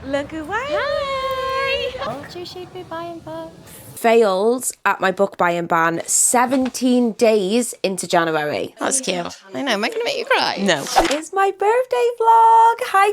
Look away. Hi! Told you she'd be buying books. Failed at my book buying ban 17 days into January. That's cute. I know, am I going to make you cry? No. It's my birthday vlog. Hi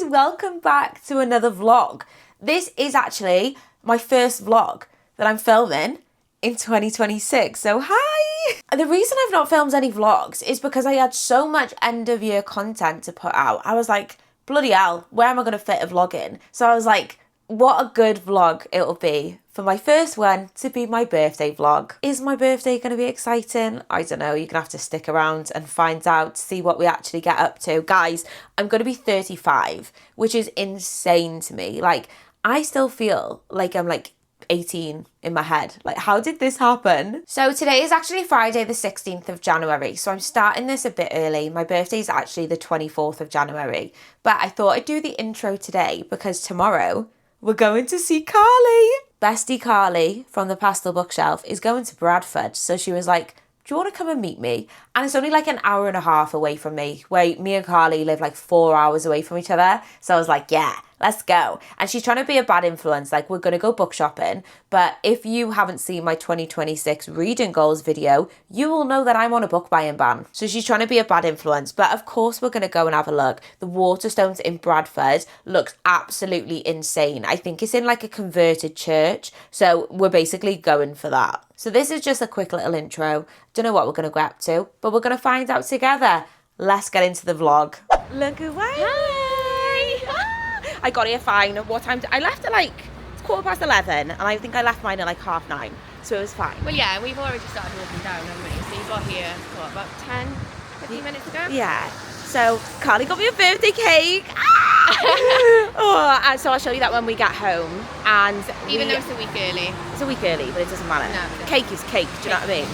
guys, welcome back to another vlog. This is actually my first vlog that I'm filming in 2026. So hi! The reason I've not filmed any vlogs is because I had so much end of year content to put out. I was like, bloody hell, where am I going to fit a vlog in? So I was like, what a good vlog it'll be for my first one to be my birthday vlog. Is my birthday going to be exciting? I don't know. You're going to have to stick around and find out, see what we actually get up to. Guys, I'm going to be 35, which is insane to me. Like, I still feel like I'm like 18 in my head. Like, how did this happen? So today is actually Friday the 16th of January, so I'm starting this a bit early. My birthday is actually the 24th of January, but I thought I'd do the intro today because tomorrow we're going to see Carly. Bestie Carly from the Pastel Bookshelf is going to Bradford, so she was like, do you want to come and meet me? And it's only like an hour and a half away from me, where me and Carly live like 4 hours away from each other. So I was like, yeah, let's go. And she's trying to be a bad influence. Like, we're going to go book shopping. But if you haven't seen my 2026 reading goals video, you will know that I'm on a book buying ban. So she's trying to be a bad influence. But of course, we're going to go and have a look. The Waterstones in Bradford looks absolutely insane. I think it's in like a converted church. So we're basically going for that. So this is just a quick little intro. Don't know what we're going to go up to, but we're going to find out together. Let's get into the vlog. Look away. Hi. I got here fine. What time? I left at like, it's 11:15, and I think I left mine at like 9:30, so it was fine. Well, yeah, we've already started walking down, haven't we? So you got here, what, about 10, 15 minutes ago? Yeah. So Carly got me a birthday cake. And so I'll show you that when we get home. And Even though it's a week early. It's a week early, but it doesn't matter. No. Cake is cake, do you know what I mean?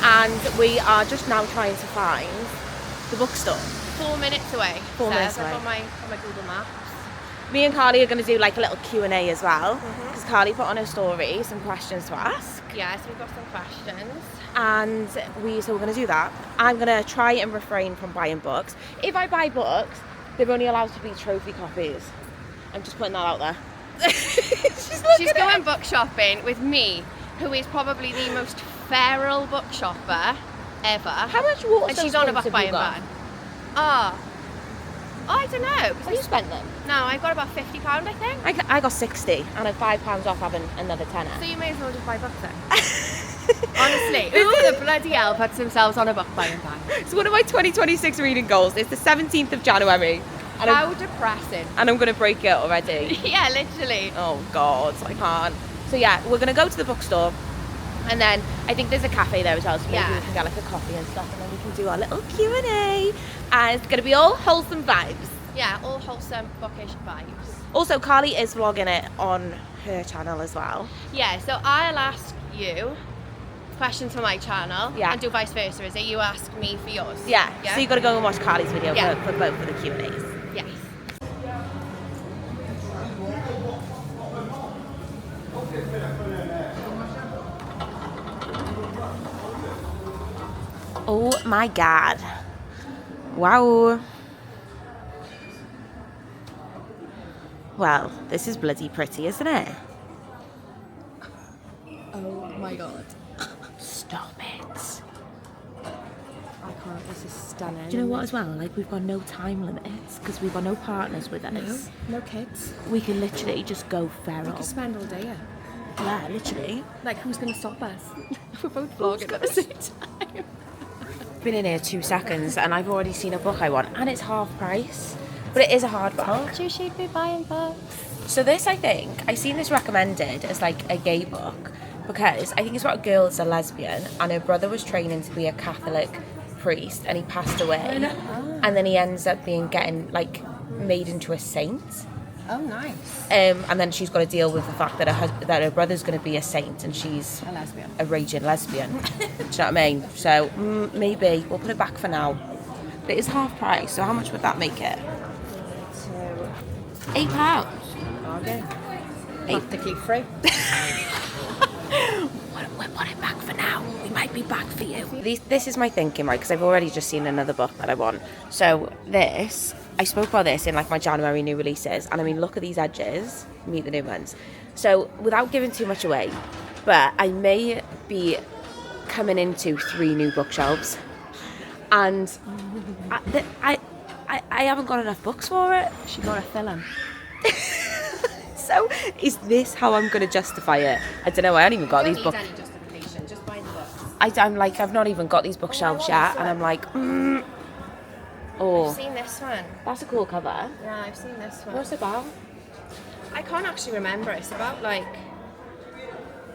And we are just now trying to find the bookstore. 4 minutes away. 4 minutes away. On my Google Maps. Me and Carly are going to do like a little Q&A as well, because Carly put on her story some questions to ask. Yeah, so we've got some questions. And we're going to do that. I'm going to try and refrain from buying books. If I buy books, they're only allowed to be trophy copies. I'm just putting that out there. She's going book shopping with me, who is probably the most feral book shopper ever. How much water? And she's on a book buying ban. I don't know. Have you spent them? No, I got about £50, I think. I got 60 and I'm £5 off having another tenner. So you may as well just buy books then. Honestly, who the bloody hell puts themselves on a book buying ban? It's one of my 2026 reading goals. It's the 17th of January. And How depressing. And I'm going to break it already. Yeah, literally. Oh God, I can't. So yeah, we're going to go to the bookstore. And then I think there's a cafe there as well, so maybe we can get like a coffee and stuff, and then we can do our little Q&A. And it's going to be all wholesome vibes. Yeah, all wholesome, bookish vibes. Also, Carly is vlogging it on her channel as well. Yeah, so I'll ask you questions for my channel, and do vice versa, is it? You ask me for yours. Yeah, so you got to go and watch Carly's video for both of the Q&As. Yes. Oh my God. Wow. Well, this is bloody pretty, isn't it? Oh my God. Stop it. I can't, this is stunning. Do you know what as well? Like, we've got no time limits because we've got no partners with us. No kids. We can literally just go feral. We could spend all day here. Yeah, literally. Like, who's going to stop us? We're both vlogging at the same time. Been in here 2 seconds and I've already seen a book I want, and it's half price, but it is a hardback. Told you she'd be buying books. So this, I think, I seen this recommended as like a gay book because I think it's about a girl that's a lesbian and her brother was training to be a Catholic priest and he passed away, and then he ends up getting like made into a saint. Oh, nice. And then she's got to deal with the fact that her brother's going to be a saint and she's a lesbian, a raging lesbian. Do you know what I mean? So maybe we'll put it back for now. But it is half price, so how much would that make it? So £8. Okay. Practically free. We'll put it back for now. We might be back for you. This is my thinking, right? Because I've already just seen another book that I want. So this I spoke about this in like my January new releases, and I mean, look at these edges, meet the new ones. So without giving too much away, but I may be coming into 3 new bookshelves, and I haven't got enough books for it. She got a film. So is this how I'm going to justify it? I don't know. I haven't even got these books. Don't need any justification. Just buy the books. I'm like, I've not even got these bookshelves yet, and I'm like, oh, I've seen this one. that's a cool cover. Yeah, I've seen this one. What's it about? I can't actually remember. It's about like.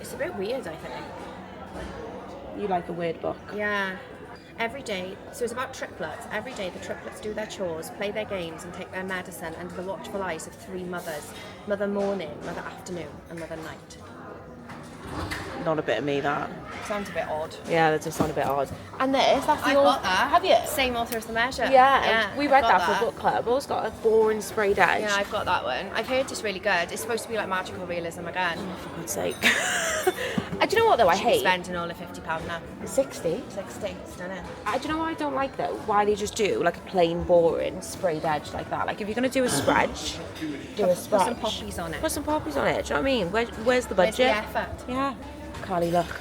It's a bit weird, I think. You like a weird book? Yeah. Every day, so it's about triplets. Every day the triplets do their chores, play their games and take their medicine under the watchful eyes of 3 mothers. Mother morning, mother afternoon and mother night. Not a bit of me, that. Sounds a bit odd. Yeah, that does sound a bit odd. And this, that's the I've got that. Have you? Same author as The Measure. Yeah, we read I've got that for book club. It's got a boring sprayed edge. Yeah, I've got that one. I've heard it's really good. It's supposed to be like magical realism again. For God's sake. Do you know what though? I hate spending all of £50 now. 60. 60, stunning. Do you know what I don't like though? Why they just do like a plain, boring sprayed edge like that? Like if you're gonna do a spread, do a spread. Put some poppies on it. Put some poppies on it. Do you know what I mean? Where's the budget? Where's the effort? Yeah. Carly, look.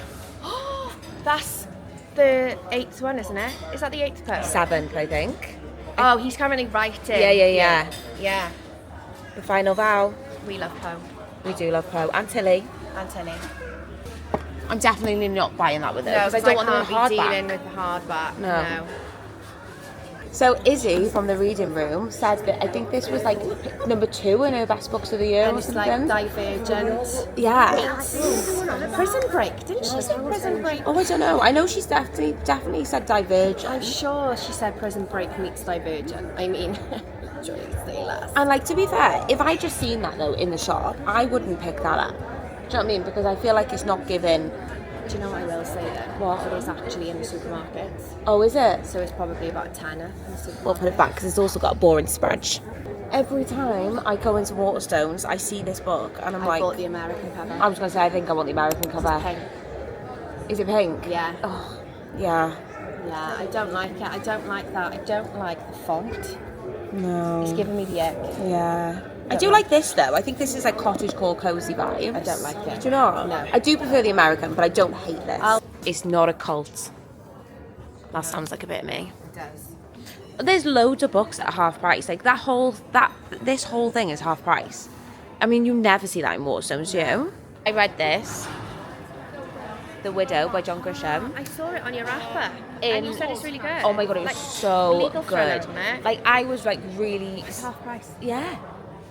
That's the 8th one, isn't it? Is that the 8th poem? 7th, I think. Oh, he's currently writing. Yeah. Yeah. The final vow. We love Poe. We do love Poe and Tilly. And Tilly. I'm definitely not buying that with her No, because I don't want them in can't be dealing hardback. with the hardback. No. So Izzy from the reading room said that I think this was like number 2 in her best books of the year And or it's something. like Divergent. Yeah. Prison Break. Didn't she say Prison Break? Oh, I don't know. I know she's definitely said Divergent. I'm sure she said Prison Break meets Divergent. I mean, Joyce Sailors. And like, to be fair, if I just seen that though in the shop, I wouldn't pick that up. Do you know what I mean? Because I feel like it's not given. Do you know what I will say then? What? It is actually in the supermarkets. Oh, is it? So it's probably about a tenner in the supermarket. We'll put it back because it's also got a boring spread. Every time I go into Waterstones, I see this book and I'm I like, bought the American cover. I was going to say, I think I want the American cover. Pink. Is it pink? Yeah. Oh, yeah. Yeah, I don't like it. I don't like that. I don't like the font. No. It's giving me the ick. Yeah. I do like this though. I think this is like cottagecore cozy vibes. I don't like it. Do you know? No. I do prefer the American, but I don't hate this. It's not a cult. That sounds like a bit of me. It does. There's loads of books at half price. Like this whole thing is half price. I mean, you never see that in Waterstones, do you? I read this, The Widow by John Grisham. I saw it on your wrapper, and you said it's really good. Oh my god, it was Like, so legal thriller, good. isn't it? Like I was like really. It's half price. Yeah.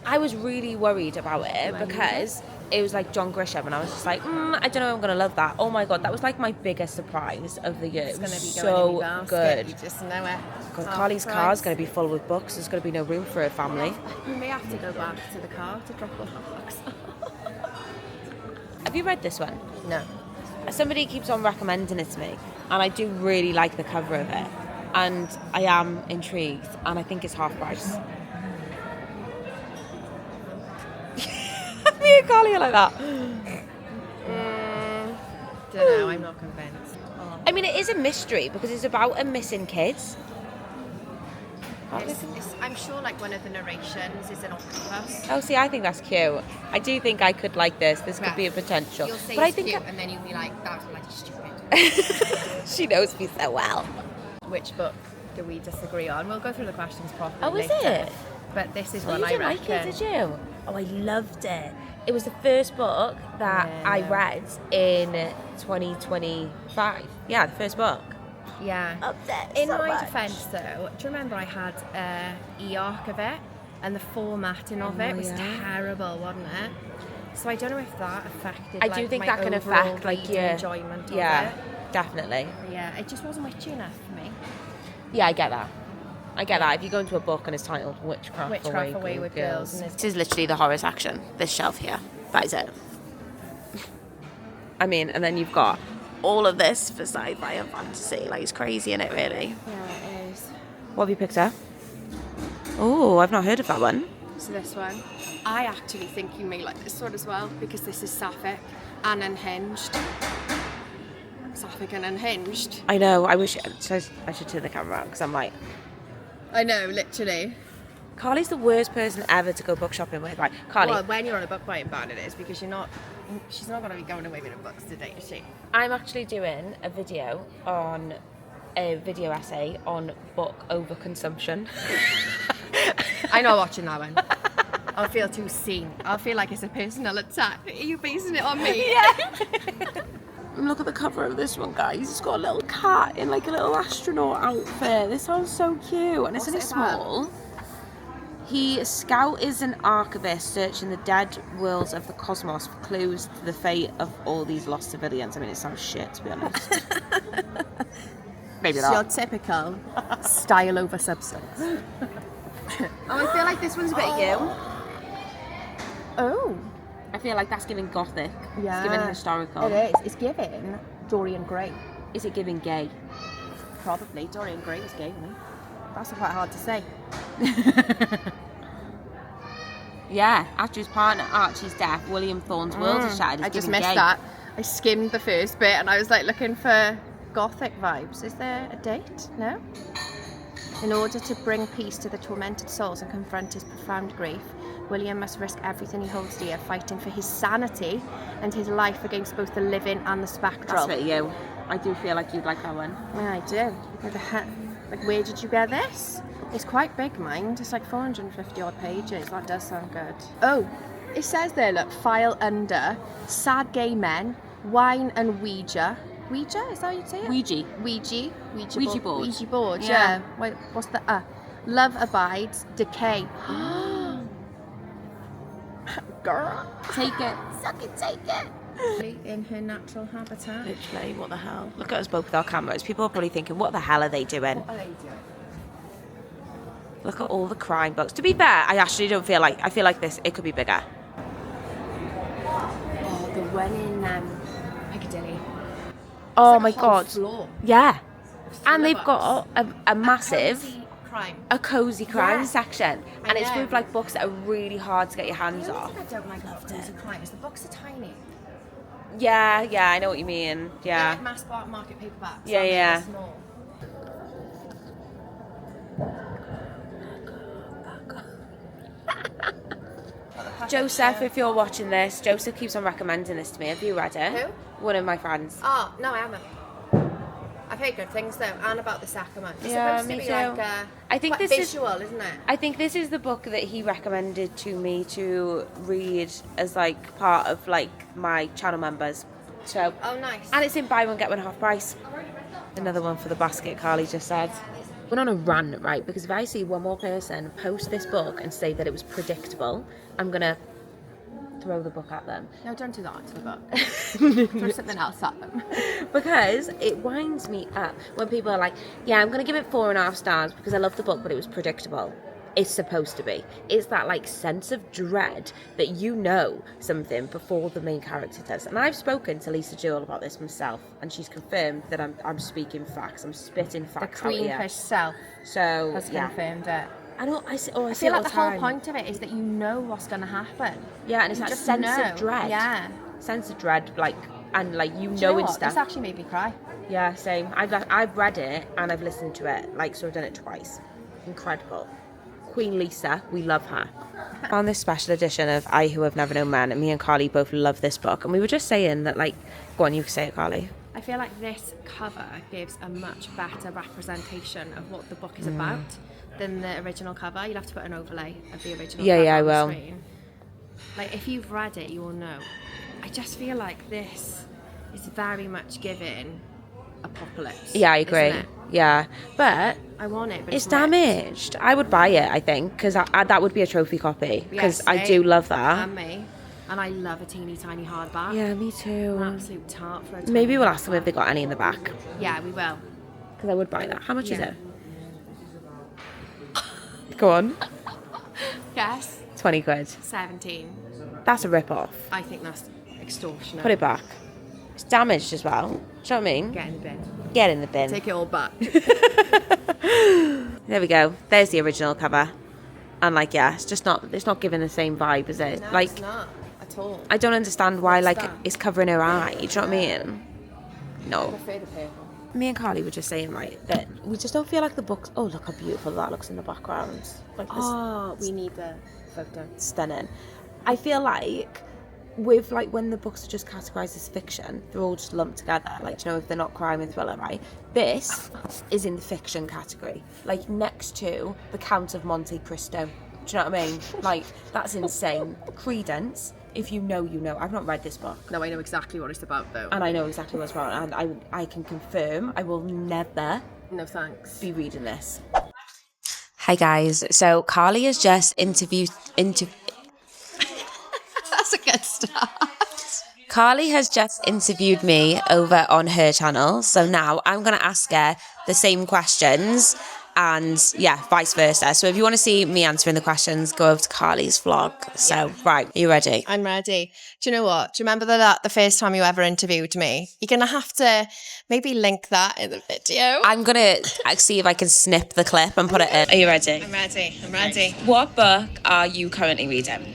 I was really worried about it because it was like John Grisham and I was just like, I don't know if I'm going to love that. Oh my God, that was like my biggest surprise of the year. It's going to be so going in your good. basket, you just know it. God, Half Carly's price. car is going to be full with books. There's going to be no room for a family. We may have to go back to the car to drop all our books. Have you read this one? No. Somebody keeps on recommending it to me and I do really like the cover of it. And I am intrigued and I think it's half price. Me and Carly are like that. Don't know, I'm not convinced. I mean, it is a mystery because it's about a missing kid. I'm sure like one of the narrations is an octopus. Oh, see, I think that's cute. I do think I could like this. This could be a potential. You'll say but I it's think cute, and then you'll be like, that was bloody stupid. she knows me so well. Which book do we disagree on? We'll go through the questions properly. Oh, is later. it? But this is Oh, one you I didn't reckon. like it, did you? Oh, I loved it. It was the first book that Yeah. I read in 2025. Yeah, the first book. Yeah. Loved it In so my much. defence, though, do you remember I had e-arc of it, and the formatting of it was yeah. terrible, wasn't it? So I don't know if that affected. I like, do think my that can overall affect like reading your enjoyment of yeah, it. definitely. Yeah, it just wasn't witchy enough for me. Yeah, I get that. I get that. If you go into a book and it's titled Witchcraft Away with Girls, and This is literally the horror section. This shelf here. That is it. I mean, and then you've got all of this for sci-fi and fantasy. Like, it's crazy, isn't it, really? Yeah, it is. What have you picked up? Oh, I've not heard of that one. So this one, I actually think you may like this one as well, because this is Sapphic and Unhinged. Sapphic and Unhinged. I know. I wish I should turn the camera around because I'm like, I know, literally. Carly's the worst person ever to go book shopping with. Right, Carly. Well, when you're on a book buying ban, it is, because she's not going to be going away with her books today, is she? I'm actually doing a video essay on book overconsumption. I know watching that one. I'll feel too seen. I'll feel like it's a personal attack. Are you basing it on me? Yeah. Look at the cover of this one, guys. It's got a little cat in like a little astronaut outfit. This sounds so cute. And it's only small. He Scout is an archivist searching the dead worlds of the cosmos for clues to the fate of all these lost civilians. I mean, it sounds shit, to be honest. Maybe It's not. your typical style over substance. I feel like this one's a bit you. Oh. I feel like that's giving gothic. Yeah. It's giving historical. It is. It's giving Dorian Gray. Is it giving gay? Probably. Dorian Gray was gay, wasn't he? That's quite hard to say. Yeah, after his partner Archie's death, William Thorne's world is shattered. I just missed that. I skimmed the first bit and I was like looking for gothic vibes. Is there a date? No? In order to bring peace to the tormented souls and confront his profound grief, William must risk everything he holds dear, fighting for his sanity and his life against both the living and the spectral. That's a bit you. I do feel like you'd like that one. Yeah, I do. Like, where did you get this? It's quite big, mind. It's like 450 odd pages. That does sound good. Oh, it says there, look, file under, sad gay men, wine and Ouija. Ouija? Is that how you'd say it? Ouija. Ouija board. Ouija board, Yeah. yeah. Wait, what's the Love abides, decay. Girl. Take it. Suck it, take it. In her natural habitat. Literally, what the hell? Look at us both with our cameras. People are probably thinking, what the hell are they doing? What are they doing? Look at all the crime books. To be fair, I actually don't feel like, I feel like this, it could be bigger. Oh, the one in Piccadilly. Oh It's my like a whole God. floor. Yeah. Full And of they've got a massive, Cozy crime. a cozy crime Yeah. section. And it's know. with like books that are really hard to get your hands The only off. thing I don't like about cozy crime is the books are tiny. Yeah, I know what you mean. They're Yeah. like mass market paperbacks. Yeah, aren't they? yeah. They're small. Joseph, if you're watching this, Joseph keeps on recommending this to me. Have you read it? Who? One of my friends. Oh, no, I haven't. I've heard good things though, and about the sacrament. It's Yeah, supposed me to be too. like I think quite this is- visual, isn't it? I think this is the book that he recommended to me to read as like part of like my channel members. So, Oh, nice. and it's in buy one get one half price. Another one for the basket, Carly just said. Went on a rant, right? Because if I see one more person post this book and say that it was predictable, I'm gonna throw the book at them. No, don't do that to the book. Throw something else at them. Because it winds me up when people are like, yeah, I'm gonna give it 4.5 stars because I love the book, but it was predictable. It's supposed to be. It's that like sense of dread that you know something before the main character does. And I've spoken to Lisa Jewell about this myself, and she's confirmed that I'm speaking facts. I'm spitting The facts Queen out here. herself So has yeah, confirmed it. I don't. I see I it feel all like the the whole time. point of it is that you know what's going to happen. Yeah, and it's You that just sense know. of dread. Yeah. Sense of dread, like, and like you Do you know know and what? stuff. This actually made me cry. Yeah, same. I've read it and I've listened to it, like, so I've done it twice. Incredible. Queen Lisa, we love her. On this special edition of I Who Have Never Known Men, and me and Carly both love this book, and we were just saying that, like, go on, you can say it, Carly. I feel like this cover gives a much better representation of what the book is about than the original cover. You'll have to put an overlay of the original Yeah, cover yeah, I on the will. screen. Like, if you've read it, you will know. I just feel like this is very much giving apocalypse. Yeah, I agree. Isn't it? Yeah, but I want it, but it's ripped. damaged. I would buy it, I think, because that would be a trophy copy, because Yes, I do love that. And me. And I love a teeny tiny hardback. Yeah, me An too. absolute tart for a tiny Maybe we'll ask them if hardback. they got any in the back, Yeah, we will. because I would buy that. How much is Yeah. it? Go on. Yes. 20 quid. 17. That's a rip-off. I think that's extortionate. Put it back. It's damaged as well. Do you know what I mean? Get in the bin. Get in the bin. Take it all back. There we go. There's the original cover. And like, yeah, it's not giving the same vibe, is it? No, like, it's not at all. I don't understand why, What's like, that? it's covering her eye. Do you know what I mean? I No. prefer the purple. Me and Carly were just saying, right, that we just don't feel like the books... Oh, look how beautiful that looks in the background. Like this. Oh, we need the photo. Stunning. I feel like with like when the books are just categorized as fiction, they're all just lumped together. Like, you know, if they're not crime and thriller, right? This is in the fiction category, like next to The Count of Monte Cristo. Do you know what I mean? Like, that's insane. Credence. If you know, you know. I've not read this book. No, I know exactly what it's about, though. And I know exactly what's about. And I can confirm I will never No thanks. be reading this. Hi guys. So Carly has just interviewed. That's a good start. Carly has just interviewed me over on her channel. So now I'm going to ask her the same questions and yeah, vice versa. So if you want to see me answering the questions, go over to Carly's vlog. So, right, are you ready? I'm ready. Do you know what? Do you remember the first time you ever interviewed me? You're going to have to maybe link that in the video. I'm going to see if I can snip the clip and put it in. Are you ready? I'm ready. What book are you currently reading?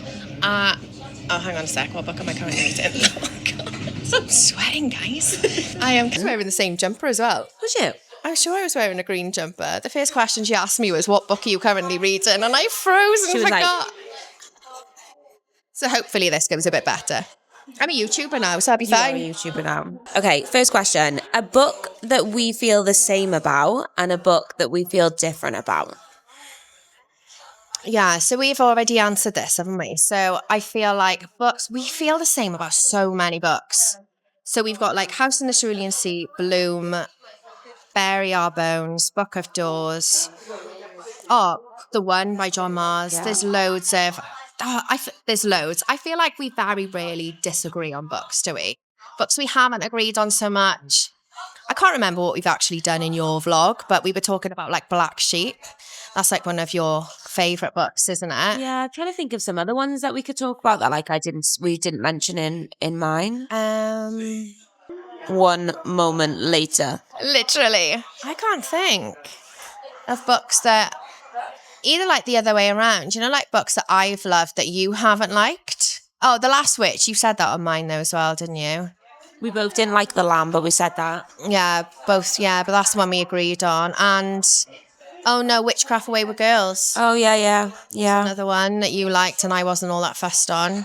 Oh, hang on a sec. What book am I currently reading? Oh, God. I'm sweating, guys. I am wearing the same jumper as well. Was you? I'm sure I was wearing a green jumper. The first question she asked me was, what book are you currently reading? And I froze and forgot. So hopefully this goes a bit better. I'm a YouTuber now, so I'll be fine. You're a YouTuber now. Okay, first question. A book that we feel the same about and a book that we feel different about. Yeah, so we've already answered this, haven't we? So I feel like books, we feel the same about so many books. So we've got like House in the Cerulean Sea, Bloom, Bury Our Bones, Book of Doors. Oh, The One by John Mars. Yeah. There's loads of... there's loads. I feel like we very rarely disagree on books, do we? Books we haven't agreed on so much. I can't remember what we've actually done in your vlog, but we were talking about like Black Sheep. That's like one of your favourite books, isn't it? Yeah, I'm trying to think of some other ones that we could talk about that like we didn't mention in mine. One moment later. Literally. I can't think of books that either like the other way around, you know, like books that I've loved that you haven't liked. Oh, The Last Witch. You said that on mine though as well, didn't you? We both didn't like The Lamb, but we said that. Yeah, both. Yeah, but that's the one we agreed on. And oh no, Witchcraft Away with Girls. Oh yeah. Another one that you liked and I wasn't all that fussed on.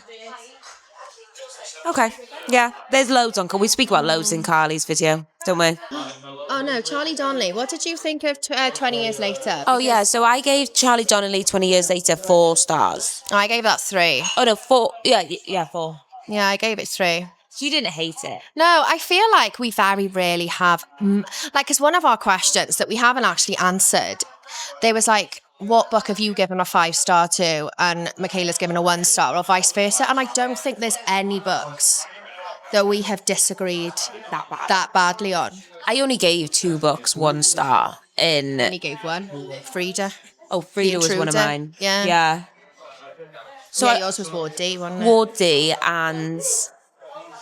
Okay. Yeah, there's loads on. We speak about loads in Carly's video, don't we? Oh no, Charlie Donnelly. What did you think of 20 Years later? Oh yeah, so I gave Charlie Donnelly 20 Years Later 4 stars. I gave that 3. Oh no, 4. Yeah, 4. Yeah, I gave it 3. You didn't hate it? No, I feel like we very rarely have, like, it's one of our questions that we haven't actually answered. There was like, what book have you given a 5-star to? And Michaela's given a 1-star or vice versa. And I don't think there's any books that we have disagreed that badly on. I only gave 2 books 1 star in... And you gave 1. Frida. Oh, Frida was one of mine. Yeah. So yeah, yours was Ward D, wasn't it? Ward D and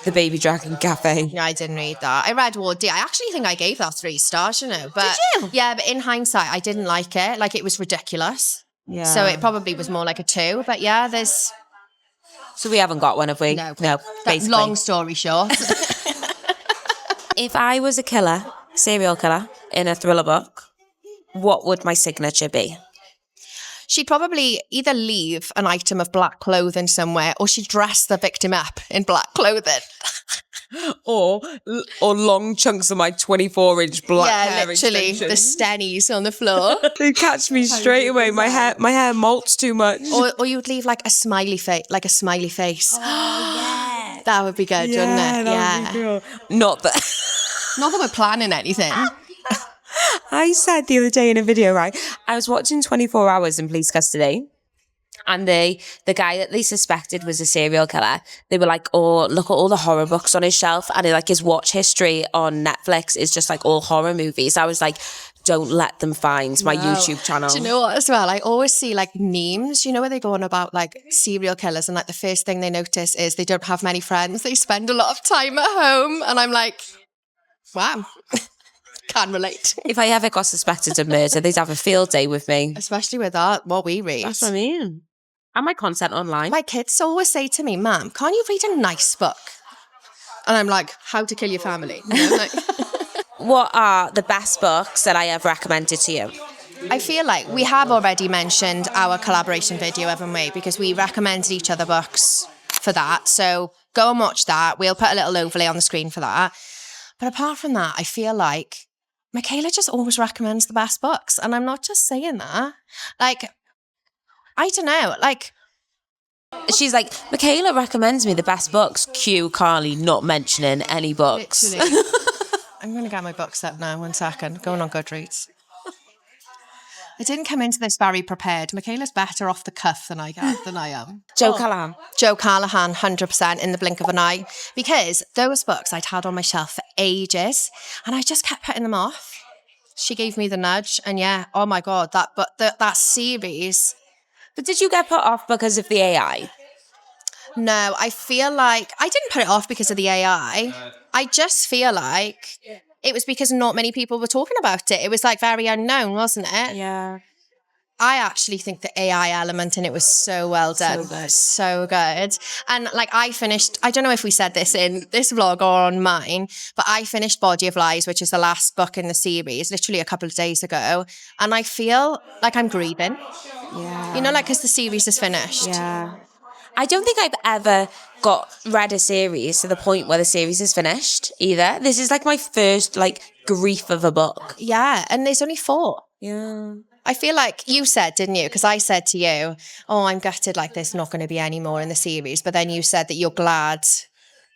The Baby Dragon Cafe. Yeah, I didn't read that. I read Ward D. I actually think I gave that 3 stars, you know. But, did you? Yeah, but in hindsight, I didn't like it. Like, it was ridiculous. Yeah. So it probably was more like a 2. But yeah, there's... So we haven't got one, have we? No. Basically. Long story short. If I was a killer, serial killer, in a thriller book, what would my signature be? She'd probably either leave an item of black clothing somewhere or she'd dress the victim up in black clothing. or long chunks of my 24-inch black hair literally, extensions. The stennies on the floor. They catch me straight away. My hair molts too much. Or you'd leave like a smiley face, Oh, yeah. That would be good, wouldn't it? That would be cool. Not that we're planning anything. I said the other day in a video, right? I was watching 24 Hours in Police Custody. And the guy that they suspected was a serial killer, they were like, oh, look at all the horror books on his shelf. And like his watch history on Netflix is just like all horror movies. I was like, don't let them find my YouTube channel. Do you know what as well? I always see like memes, you know, where they go on about like serial killers and like the first thing they notice is they don't have many friends. They spend a lot of time at home. And I'm like, wow. Can relate. If I ever got suspected of murder, they'd have a field day with me. Especially with that, what we read. That's what I mean. And my content online. My kids always say to me, Mum, can't you read a nice book? And I'm like, How to Kill Your Family. You know, like... what are the best books that I have recommended to you? I feel like we have already mentioned our collaboration video, haven't we? Because we recommended each other books for that. So go and watch that. We'll put a little overlay on the screen for that. But apart from that, I feel like Michaela just always recommends the best books. And I'm not just saying that. Like, I don't know. Like, She's like, Michaela recommends me the best books. Cue Carly not mentioning any books. literally. I'm going to get my books up now. 1 second. Going on Goodreads. I didn't come into this very prepared. Michaela's better off the cuff than I am. Joe Callahan. Joe Callahan, 100% in the blink of an eye. Because those books I'd had on my shelf for ages and I just kept putting them off. She gave me the nudge and yeah, oh my God, that series. But did you get put off because of the AI? No, I feel like I didn't put it off because of the AI. I just feel like it was because not many people were talking about it. It was like very unknown, wasn't it? Yeah. I actually think the AI element in it was so well done. So good. So good. And like I finished, I don't know if we said this in this vlog or on mine, but I finished Body of Lies, which is the last book in the series, literally a couple of days ago. And I feel like I'm grieving. Yeah. You know, like because the series is finished. Yeah. I don't think I've ever read a series to the point where the series is finished either. This is like my first like grief of a book. Yeah. And there's only 4. Yeah. I feel like you said, didn't you? Because I said to you, oh, I'm gutted, like there's not going to be any more in the series. But then you said that you're glad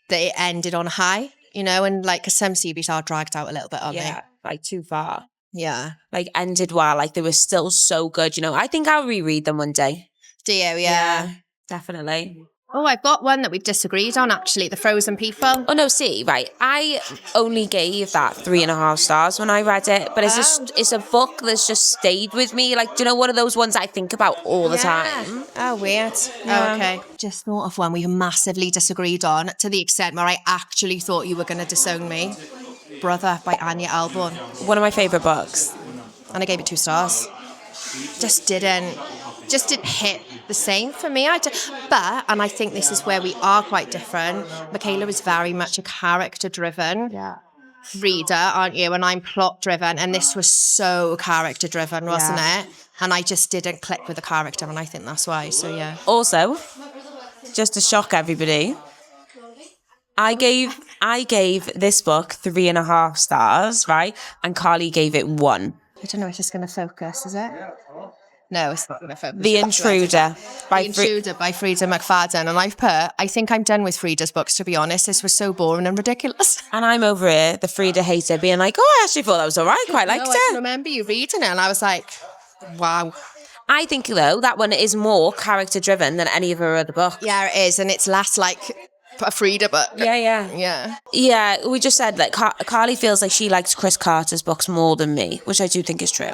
that it ended on a high, you know, and like, because some series are dragged out a little bit, aren't they? Yeah, like too far. Yeah. Like ended well, like they were still so good, you know. I think I'll reread them one day. Do you? Yeah. Definitely. Oh, I've got one that we've disagreed on, actually, The Frozen People. Oh, no, see, right. I only gave that 3.5 stars when I read it, but it's a book that's just stayed with me. Like, do you know, one of those ones I think about all the time? Oh, weird. Yeah. Oh, okay. Just thought of one we massively disagreed on to the extent where I actually thought you were going to disown me. Brother by Anya Alborn. One of my favourite books. And I gave it 2 stars. Just didn't hit the same for me. But, and I think this is where we are quite different, Michaela is very much a character-driven reader, aren't you? And I'm plot-driven, and this was so character-driven, wasn't it? And I just didn't click with the character, and I think that's why, so yeah. Also, just to shock everybody, I gave this book 3.5 stars, right? And Carly gave it 1. I don't know if it's going to focus, is it? No, it's not going to focus. The Intruder by Frida McFadden. And I think I'm done with Frida's books, to be honest. This was so boring and ridiculous. And I'm over here, the Frida hater, being like, oh, I actually thought that was all right. Quite liked I it. can remember you reading it and I was like, wow. I think, though, that one is more character-driven than any of her other books. Yeah, it is. And it's less like a Frida book. Yeah. Yeah, we just said that Carly feels like she likes Chris Carter's books more than me, which I do think is true.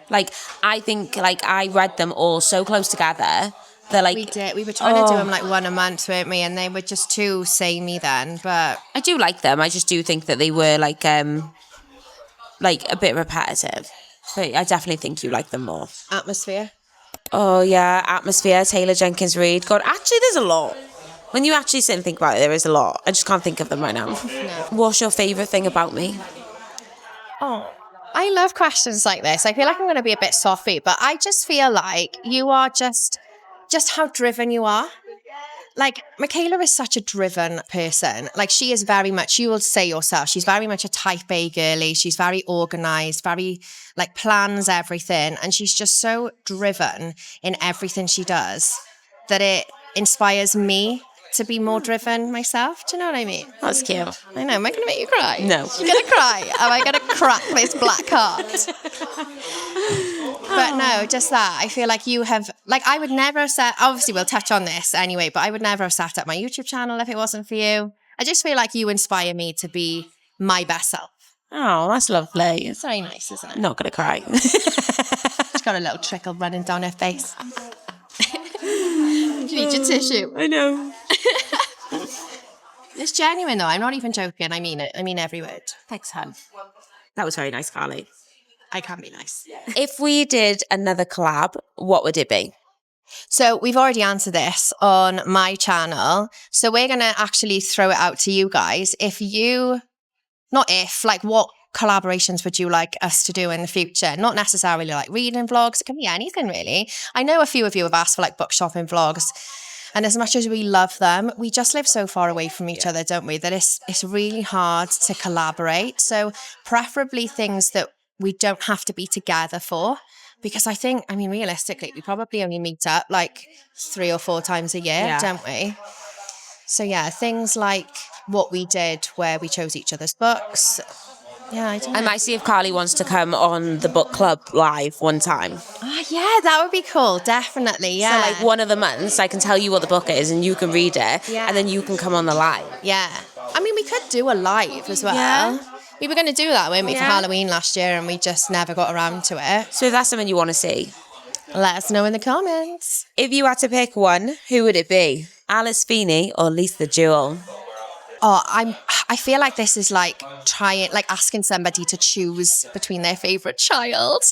Like, I think, like, I read them all so close together. They're like... We did. We were trying to do them, like, 1 a month, weren't we? And they were just too samey then, but... I do like them. I just do think that they were, like a bit repetitive. But I definitely think you like them more. Atmosphere. Oh, yeah. Atmosphere, Taylor Jenkins Reid. God, actually, there's a lot. When you actually sit and think about it, there is a lot. I just can't think of them right now. No. What's your favourite thing about me? Oh, I love questions like this. I feel like I'm going to be a bit soppy, but I just feel like you are just how driven you are. Like, Michaela is such a driven person. Like, she is very much, you will say yourself, she's very much a type A girly. She's very organised, very, like, plans everything. And she's just so driven in everything she does that it inspires me to be more driven myself. Do you know what I mean? That's cute. I know. Am I going to make you cry? No. You're going to cry? Am I going to crack this black heart? But no, just that. I feel like you have, like, I would never have sat, obviously we'll touch on this anyway, but I would never have sat at my YouTube channel if it wasn't for you. I just feel like you inspire me to be my best self. Oh, that's lovely. It's very nice, isn't it? Not going to cry. She's got a little trickle running down her face. You need your tissue. I know. It's genuine though. I'm not even joking. I mean it. I mean every word. Thanks, hun. That was very nice, Carly. I can be nice. If we did another collab, what would it be? So we've already answered this on my channel. So we're going to actually throw it out to you guys. If you, not if, like what collaborations would you like us to do in the future? Not necessarily like reading vlogs. It can be anything really. I know a few of you have asked for like book shopping vlogs. And as much as we love them, we just live so far away from each other, don't we? That it's really hard to collaborate. So preferably things that we don't have to be together for. Because I think, I mean, realistically, we probably only meet up like 3 or 4 times a year, don't we? So yeah, things like what we did where we chose each other's books. Yeah, I don't know. I might see if Carly wants to come on the book club live one time. Oh, yeah, that would be cool. Definitely, yeah. So like one of the months, I can tell you what the book is and you can read it. Yeah. And then you can come on the live. Yeah. I mean, we could do a live as well. Yeah. We were going to do that, weren't we, for Halloween last year, and we just never got around to it. So if that's something you want to see, let us know in the comments. If you had to pick one, who would it be? Alice Feeney or Lisa Jewell? Oh, I feel like this is like asking somebody to choose between their favourite child.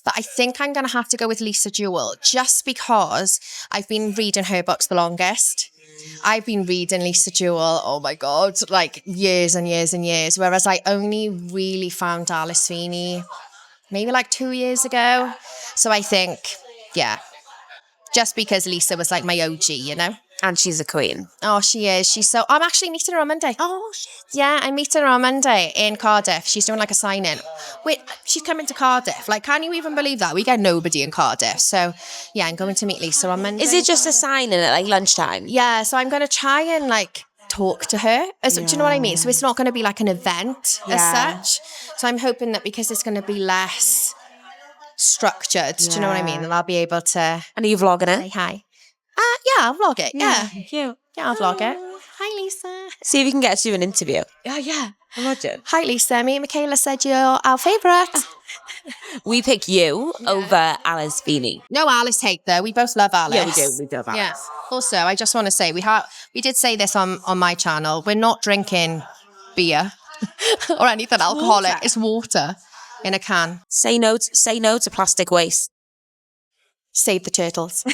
But I think I'm going to have to go with Lisa Jewell just because I've been reading her books the longest. I've been reading Lisa Jewell, oh my God, like years and years and years. Whereas I only really found Alice Feeney maybe like 2 years ago. So I think, yeah, just because Lisa was like my OG, you know? And she's a queen. Oh, she is. I'm actually meeting her on Monday. Oh, shit. Yeah, I'm meeting her on Monday in Cardiff. She's doing like a sign-in. Wait, she's coming to Cardiff. Like, can you even believe that? We get nobody in Cardiff. So, yeah, I'm going to meet Lisa on Monday. Is it just a sign-in at like lunchtime? Yeah, so I'm going to try and like talk to her. Do you know what I mean? So it's not going to be like an event as such. So I'm hoping that because it's going to be less structured, do you know what I mean? And I'll be able to... And are you vlogging it? Say hi. Yeah, I'll vlog it. Yeah. Cute. Yeah, I'll vlog it. Hi, Lisa. See if you can get to do an interview. Yeah. Imagine. Hi, Lisa. Me and Michaela said you're our favourite. We pick you over Alice Feeney. No Alice hate though. We both love Alice. Yeah, we do. We do love Alice. Yeah. Also, I just want to say we did say this on my channel. We're not drinking beer or anything alcoholic. Water. It's water in a can. Say no to plastic waste. Save the turtles.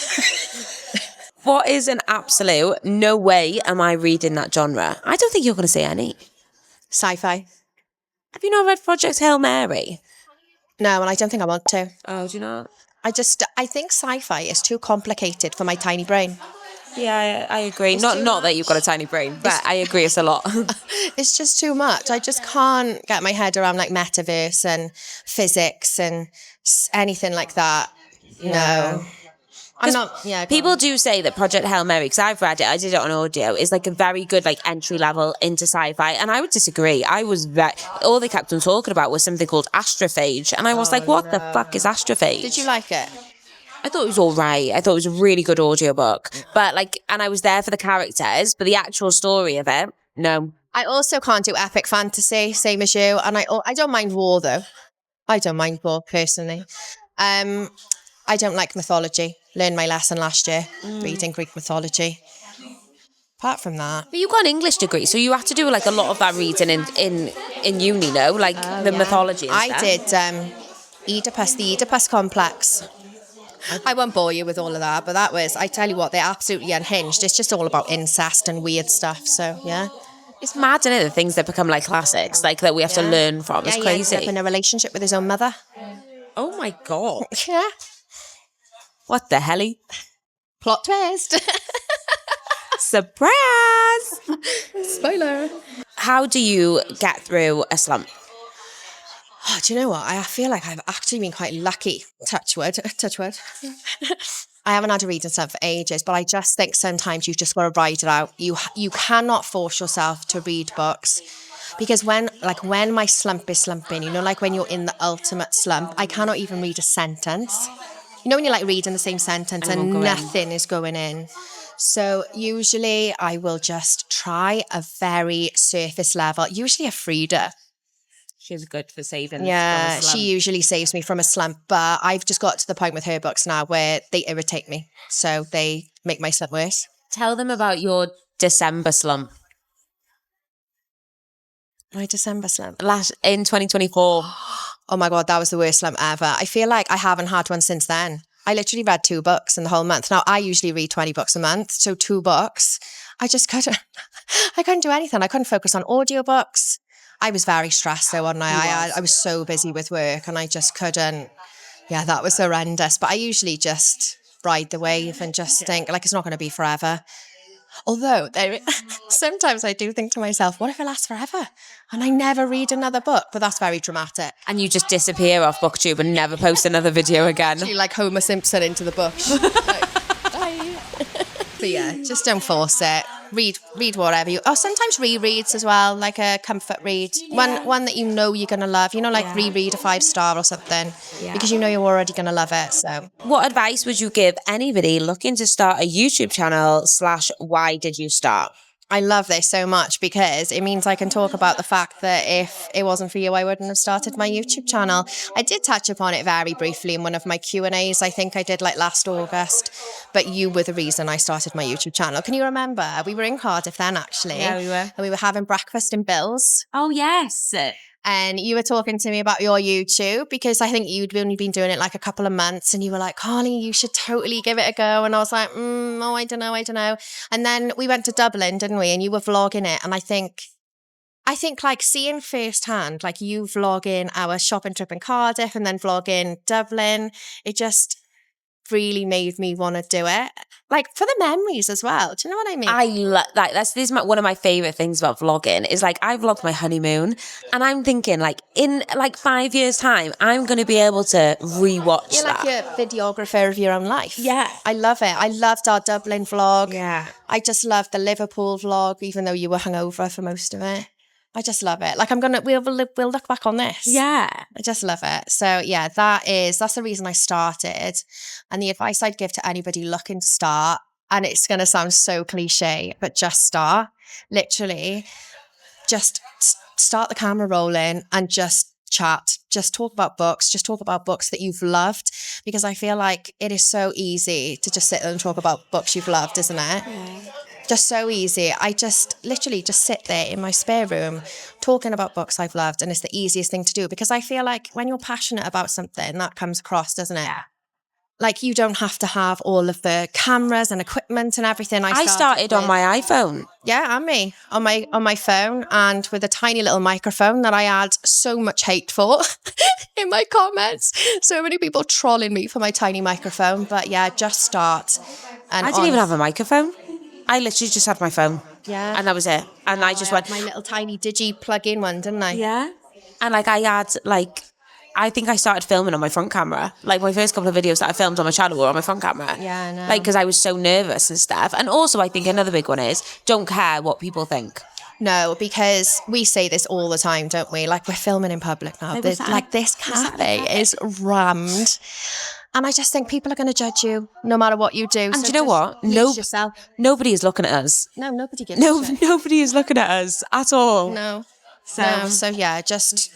What is an absolute no way am I reading that genre? I don't think you're going to say any. Sci-fi. Have you not read Project Hail Mary? No, and I don't think I want to. Oh, do you not? I think sci-fi is too complicated for my tiny brain. Yeah, I agree. Not that you've got a tiny brain, but I agree it's a lot. It's just too much. I just can't get my head around like metaverse and physics and anything like that. Yeah. No. I'm not, people do say that Project Hail Mary, because I've read it, I did it on audio, is like a very good like entry level into sci-fi, and I would disagree. All they kept on talking about was something called astrophage, and I was what the fuck is astrophage? Did you like it? I thought it was all right. I thought it was a really good audiobook, but and I was there for the characters, but the actual story of it, no. I also can't do epic fantasy, same as you, and I don't mind war though. I don't mind war personally. I don't like mythology. Learned my lesson last year, reading Greek mythology. Apart from that. But you got an English degree, so you have to do like a lot of that reading in uni, no? Like the mythology and stuff. I did Oedipus, the Oedipus complex. I won't bore you with all of that, but I tell you what, they're absolutely unhinged. It's just all about incest and weird stuff, so yeah. It's mad, isn't it? The things that become like classics, like that we have to learn from. It's crazy. He ended up in a relationship with his own mother. Oh my God. Yeah. What the helly? Plot twist. Surprise! Spoiler. How do you get through a slump? Oh, do you know what? I feel like I've actually been quite lucky. Touch wood. I haven't had a reading slump for ages, but I just think sometimes you've just got to ride it out. You cannot force yourself to read books. Because when my slump is slumping, like when you're in the ultimate slump, I cannot even read a sentence. You know when you're like reading the same sentence and nothing is going in. So usually I will just try a very surface level, usually a Frida. She's good for saving. Yeah, she usually saves me from a slump, but I've just got to the point with her books now where they irritate me. So they make my slump worse. Tell them about your December slump. My December slump? In 2024. Oh my God, that was the worst slump ever. I feel like I haven't had one since then. I literally read 2 books in the whole month. Now, I usually read 20 books a month, so 2 books. I just couldn't. I couldn't do anything. I couldn't focus on audiobooks. I was very stressed though, wasn't I? I was so busy with work and I just couldn't. Yeah, that was horrendous. But I usually just ride the wave and just think like it's not going to be forever. Although sometimes I do think to myself, what if it lasts forever? And I never read another book, but that's very dramatic. And you just disappear off BookTube and never post another video again. You like Homer Simpson into the bush. But yeah, just don't force it. Read whatever you... Oh, sometimes rereads as well, like a comfort read. One that you know you're going to love. Like reread a 5-star or something because you know you're already going to love it. So, what advice would you give anybody looking to start a YouTube channel / why did you start? I love this so much because it means I can talk about the fact that if it wasn't for you, I wouldn't have started my YouTube channel. I did touch upon it very briefly in one of my Q&As. I think I did like last August, but you were the reason I started my YouTube channel. Can you remember? We were in Cardiff then, actually. Yeah, we were. And we were having breakfast in Bill's. Oh, yes. And you were talking to me about your YouTube because I think you'd only been doing it like a couple of months and you were like, Carly, you should totally give it a go. And I was like, oh, I don't know. And then we went to Dublin, didn't we? And you were vlogging it. And I think like seeing firsthand, like you vlogging our shopping trip in Cardiff and then vlogging Dublin, it just really made me want to do it, like for the memories as well. Do you know what I mean? I love like this is one of my favorite things about vlogging is like I vlogged my honeymoon and I'm thinking like in like 5 years time I'm going to be able to rewatch You're that. like a videographer of your own life. Yeah, I love it. I loved our Dublin vlog. Yeah, I just loved the Liverpool vlog, even though you were hungover for most of it. I just love it. Like we'll look back on this. yeah. I just love it. So yeah, that's the reason I started. And the advice I'd give to anybody looking to start, and it's going to sound so cliche, but just start. Literally, just start the camera rolling and just chat. Just talk about books. Just talk about books that you've loved. Because I feel like it is so easy to just sit there and talk about books you've loved, isn't it? Yeah. Just so easy. I just literally just sit there in my spare room talking about books I've loved, and it's the easiest thing to do because I feel like when you're passionate about something, that comes across, doesn't it? Yeah. Like you don't have to have all of the cameras and equipment and everything. I started on my iPhone. Yeah, and me on my phone and with a tiny little microphone that I had so much hate for in my comments. So many people trolling me for my tiny microphone, but yeah, just start. And I didn't even have a microphone. I literally just had my phone. Yeah. And that was it. And I just went... my little tiny digi plug-in one, didn't I? Yeah. And like I had like... I think I started filming on my front camera. Like my first couple of videos that I filmed on my channel were on my front camera. Yeah, I know. Like because I was so nervous and stuff. And also I think another big one is don't care what people think. No, because we say this all the time, don't we? Like we're filming in public now. This cafe is rammed. And I just think people are going to judge you no matter what you do. And so do you know what? Nobody is looking at us. No, nobody gives a shit. Nobody is looking at us at all. No. So Yeah, just...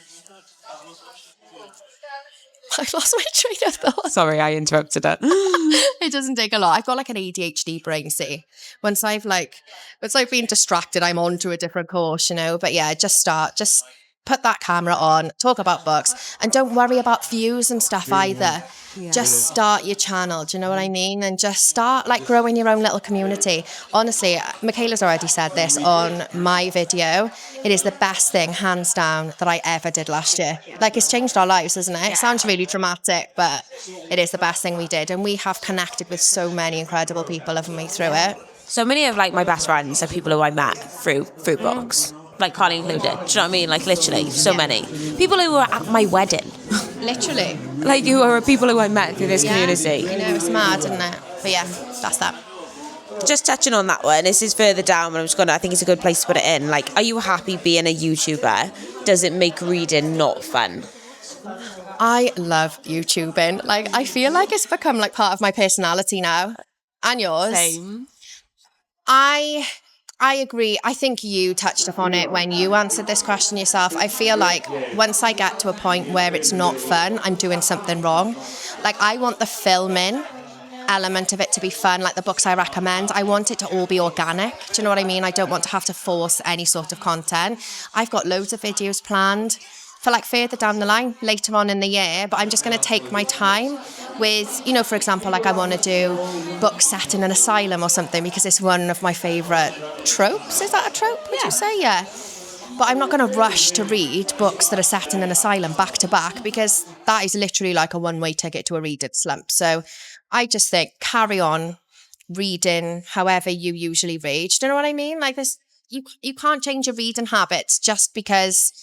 I lost my train of thought. Sorry, I interrupted it. It doesn't take a lot. I've got like an ADHD brain, see. Once I've been distracted, I'm on to a different course, you know. But yeah, just put that camera on, talk about books, and don't worry about views and stuff either. Yeah. Just start your channel, do you know what I mean? And just start like growing your own little community. Honestly, Michaela's already said this on my video. It is the best thing, hands down, that I ever did last year. Like it's changed our lives, isn't it? It sounds really dramatic, but it is the best thing we did. And we have connected with so many incredible people, haven't we, through it? So many of like my best friends are people who I met through books. Like Carly included, do you know what I mean? Like literally, so many. People who were at my wedding. Literally. Like who are people who I met through this community. I know, it's mad, isn't it? But yeah, that's that. Just touching on that one, this is further down, but I think it's a good place to put it in. Like, are you happy being a YouTuber? Does it make reading not fun? I love YouTubing. Like, I feel like it's become like part of my personality now. And yours. Same. I agree. I think you touched upon it when you answered this question yourself. I feel like once I get to a point where it's not fun, I'm doing something wrong. Like I want the filming element of it to be fun, like the books I recommend. I want it to all be organic. Do you know what I mean? I don't want to have to force any sort of content. I've got loads of videos planned for like further down the line, later on in the year, but I'm just going to take my time with, you know, for example, like I want to do books set in an asylum or something because it's one of my favourite tropes. Is that a trope? Would you say? Yeah. But I'm not going to rush to read books that are set in an asylum back to back, because that is literally like a one-way ticket to a reader's slump. So I just think carry on reading however you usually read. Do you know what I mean? Like this, you can't change your reading habits just because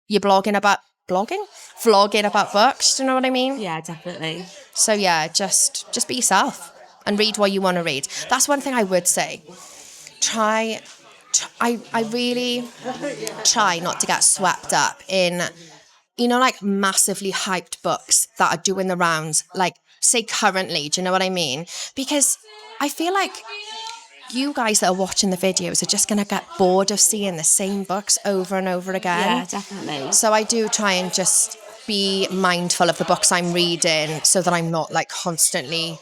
you're vlogging about books. Do you know what I mean? Yeah, definitely. So yeah, just be yourself and read what you want to read. That's one thing I would say. I really try not to get swept up in, like massively hyped books that are doing the rounds, like say currently, do you know what I mean? Because I feel like you guys that are watching the videos are just going to get bored of seeing the same books over and over again. Yeah, definitely. So I do try and just be mindful of the books I'm reading so that I'm not like constantly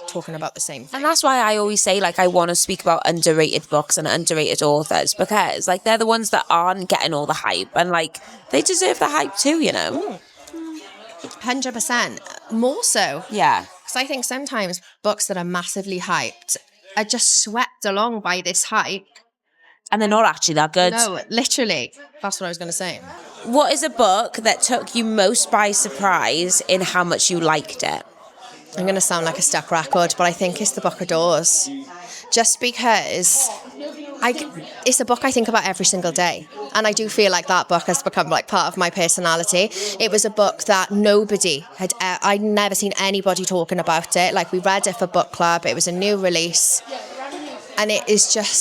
talking about the same thing. And that's why I always say, like, I want to speak about underrated books and underrated authors, because, like, they're the ones that aren't getting all the hype, and, like, they deserve the hype too, you know? 100%. More so. Yeah. Because I think sometimes books that are massively hyped are just swept along by this hype. And they're not actually that good. No, literally. That's what I was going to say. What is a book that took you most by surprise in how much you liked it? I'm going to sound like a stuck record, but I think it's The Book of Doors. Just because it's a book I think about every single day. And I do feel like that book has become like part of my personality. It was a book that I'd never seen anybody talking about it. Like, we read it for book club. It was a new release. And it is just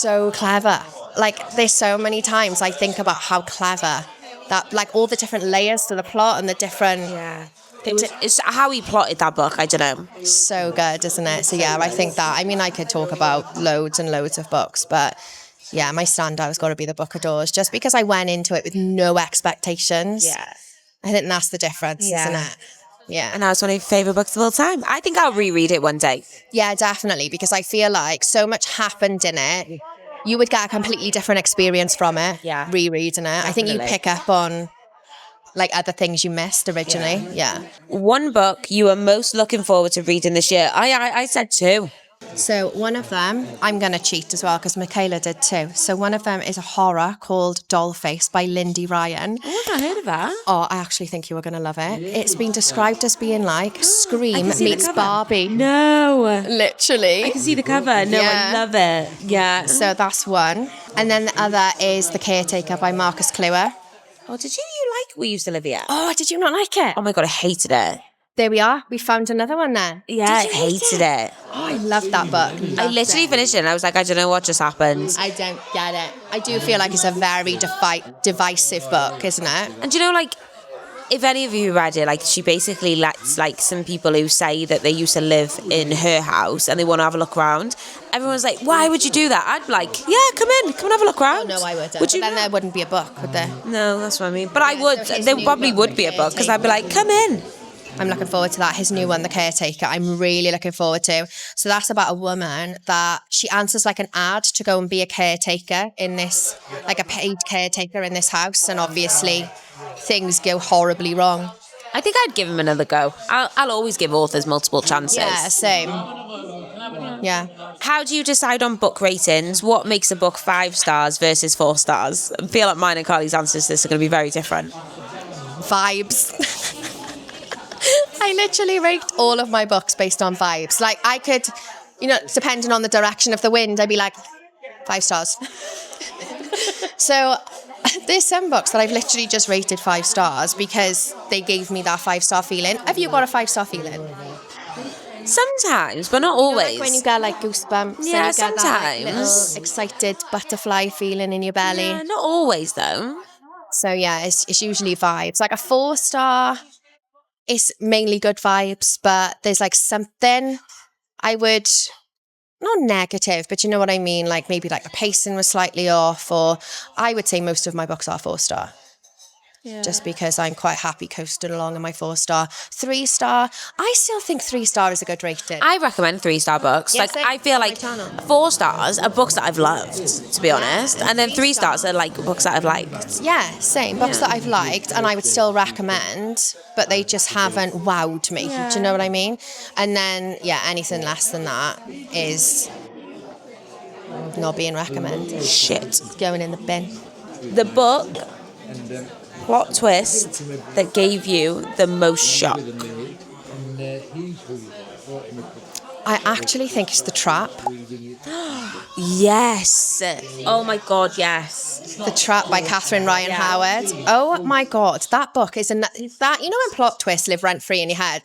so clever. Like, there's so many times I think about how clever that, like, all the different layers to the plot and the different... Yeah. It's how he plotted that book, I don't know. So good, isn't it? So yeah, I think that, I mean, I could talk about loads and loads of books, but yeah, my standout has got to be The Book of Doors, just because I went into it with no expectations. Yeah. I think that's the difference, isn't it? Yeah. And now it's one of my favourite books of all time. I think I'll reread it one day. Yeah, definitely, because I feel like so much happened in it. You would get a completely different experience from it, rereading it. Definitely. I think you pick up on like other things you missed originally. Yeah. One book you are most looking forward to reading this year? I said 2. So one of them, I'm going to cheat as well because Michaela did too. So one of them is a horror called Dollface by Lindy Ryan. Oh, I've not heard of that. Oh, I actually think you are going to love it. It's been described as being like Scream meets Barbie. No. Literally. I can see the cover. No, yeah. I love it. Yeah. So that's one. And then the other is The Caretaker by Marcus Cluer. Oh, did you like We Used to Live Here? Oh, did you not like it? Oh my God, I hated it. There we are. We found another one there. Yeah, I hated it. Oh, I loved that book. I literally finished it and I was like, I don't know what just happened. I don't get it. I do feel like it's a very divisive book, isn't it? And do you know, like, if any of you read it, like, she basically lets, like, some people who say that they used to live in her house and they want to have a look around. Everyone's like, why would you do that? I'd be like, yeah, come and have a look around. Oh, no, I wouldn't. Would you? Then there wouldn't be a book, would there? No, that's what I mean. But I would. So there probably would be a book because I'd be like, come in. I'm looking forward to that. His new one, The Caretaker, I'm really looking forward to. So that's about a woman that she answers like an ad to go and be a caretaker in this, like a paid caretaker in this house. And obviously things go horribly wrong. I think I'd give him another go. I'll always give authors multiple chances. Yeah, same. Yeah. How do you decide on book ratings? What makes a book 5 stars versus 4 stars? I feel like mine and Carly's answers to this are going to be very different. Vibes. I literally rate all of my books based on vibes. Like, I could, depending on the direction of the wind, I'd be like, 5 stars. So there's some books that I've literally just rated 5 stars because they gave me that 5-star feeling. Have you got a 5-star feeling? Sometimes, but not always. Like when you get like goosebumps. Yeah, and you get sometimes. That, like, little excited butterfly feeling in your belly. Yeah, not always though. So yeah, it's usually vibes. Like a 4-star, it's mainly good vibes, but there's like something I would, not negative, but you know what I mean? Like maybe like the pacing was slightly off, or I would say most of my books are 4-star. Yeah. Just because I'm quite happy coasting along in my 4-star. 3-star, I still think 3-star is a good rating. I recommend 3-star books. Yes, like I feel like 4 stars are books that I've loved, to be honest. And then 3 stars are like books that I've liked. Yeah, same. Books that I've liked and I would still recommend, but they just haven't wowed me. Yeah. Do you know what I mean? And then, yeah, anything less than that is not being recommended. Shit. It's going in the bin. The book plot twist that gave you the most shock. I actually think it's The Trap. Yes. Oh my God, yes. The Trap by Catherine Ryan Howard. Oh my God, that book is that, you know when plot twists live rent free in your head?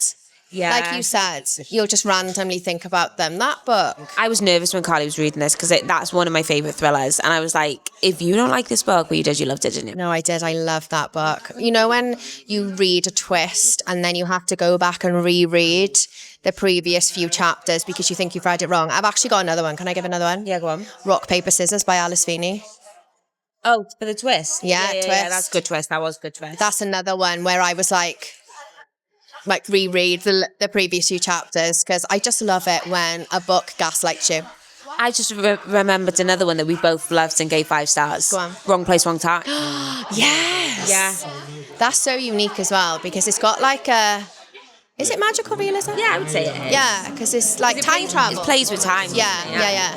Yeah. Like you said, you'll just randomly think about them. That book. I was nervous when Carly was reading this because that's one of my favourite thrillers. And I was like, if you don't like this book, well, you loved it, didn't you? No, I did. I love that book. You know, when you read a twist and then you have to go back and reread the previous few chapters because you think you've read it wrong. I've actually got another one. Can I give another one? Yeah, go on. Rock, Paper, Scissors by Alice Feeney. Oh, for the twist? Yeah, twist. Yeah, that's a good twist. That was a good twist. That's another one where I was like reread the previous few chapters because I just love it when a book gaslights you. I just remembered another one that we both loved and gave 5 stars. Go on. Wrong Place, Wrong Time. Yes. Yeah. That's so unique as well because it's got like a... Is it magical realism? Yeah, I would say it is. Yeah, because it's like time travel. It plays with time. Yeah.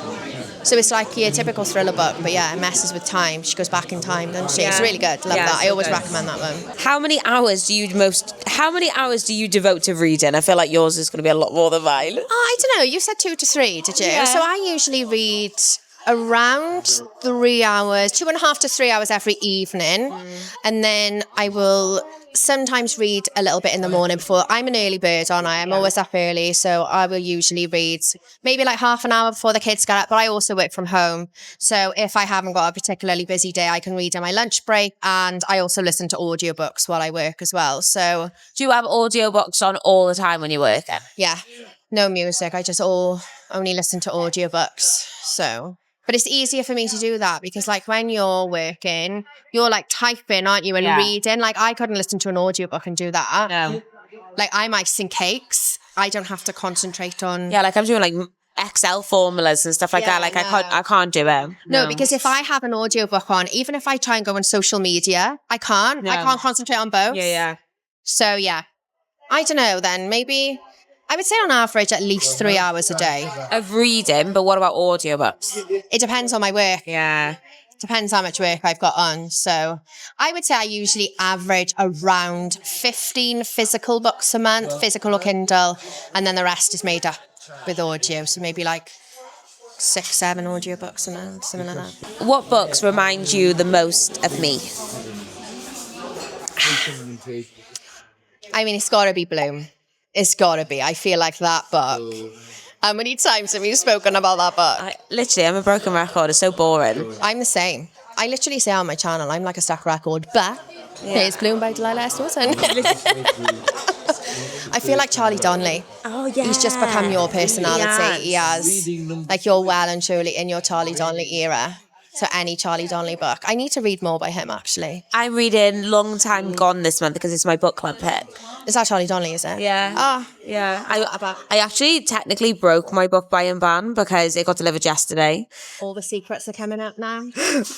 So it's like your typical thriller book, but yeah, it messes with time. She goes back in time, doesn't she? Yeah. It's really good. Love that. So I always good. recommend that one. How many hours do you devote to reading? I feel like yours is going to be a lot more than mine. I don't know. You said 2 to 3, did you? Yeah. So I usually read around 3 hours, 2.5 to 3 hours every evening. And then I will sometimes read a little bit in the morning before. I'm an early bird, aren't I? I'm always up early. So I will usually read maybe like half an hour before the kids get up, but I also work from home. So if I haven't got a particularly busy day, I can read on my lunch break. And I also listen to audiobooks while I work as well. So Do you have audiobooks on all the time when you're working? yeah, no music. I just only listen to audiobooks. So, but it's easier for me to do that because like when you're working, you're like typing, aren't you? And reading. Like I couldn't listen to an audiobook and do that. No. Like I'm icing cakes. I don't have to concentrate on... Yeah, like I'm doing like Excel formulas and stuff like that. Like I can't do it. No, because if I have an audiobook on, even if I try and go on social media, I can't. No. I can't concentrate on both. Yeah. So yeah, I don't know then. Maybe I would say on average at least 3 hours a day. Of reading, but what about audiobooks? It depends on my work. Yeah. Depends how much work I've got on. So I would say I usually average around 15 physical books a month, physical or Kindle, and then the rest is made up with audio. So maybe like 6-7 audiobooks a month, something like that. What books remind you the most of me? I mean, it's got to be Bloom. It's got to be. I feel like that book. How many times have you spoken about that book? I'm a broken record. It's so boring. I'm the same. I literally say on my channel, I'm like a stuck record, but here's Bloom by Delilah S. Dawson. I feel like Charlie Donnelly. Oh, yeah. He's just become your personality. He Yes. has. Like, you're well and truly in your Charlie Donnelly era. So any Charlie Donnelly book. I need to read more by him, actually. I'm reading Long Time Gone this month because it's my book club pick. Is that Charlie Donnelly, is it? Yeah. Ah. Yeah. I actually technically broke my book buy and ban because it got delivered yesterday. All the secrets are coming out now.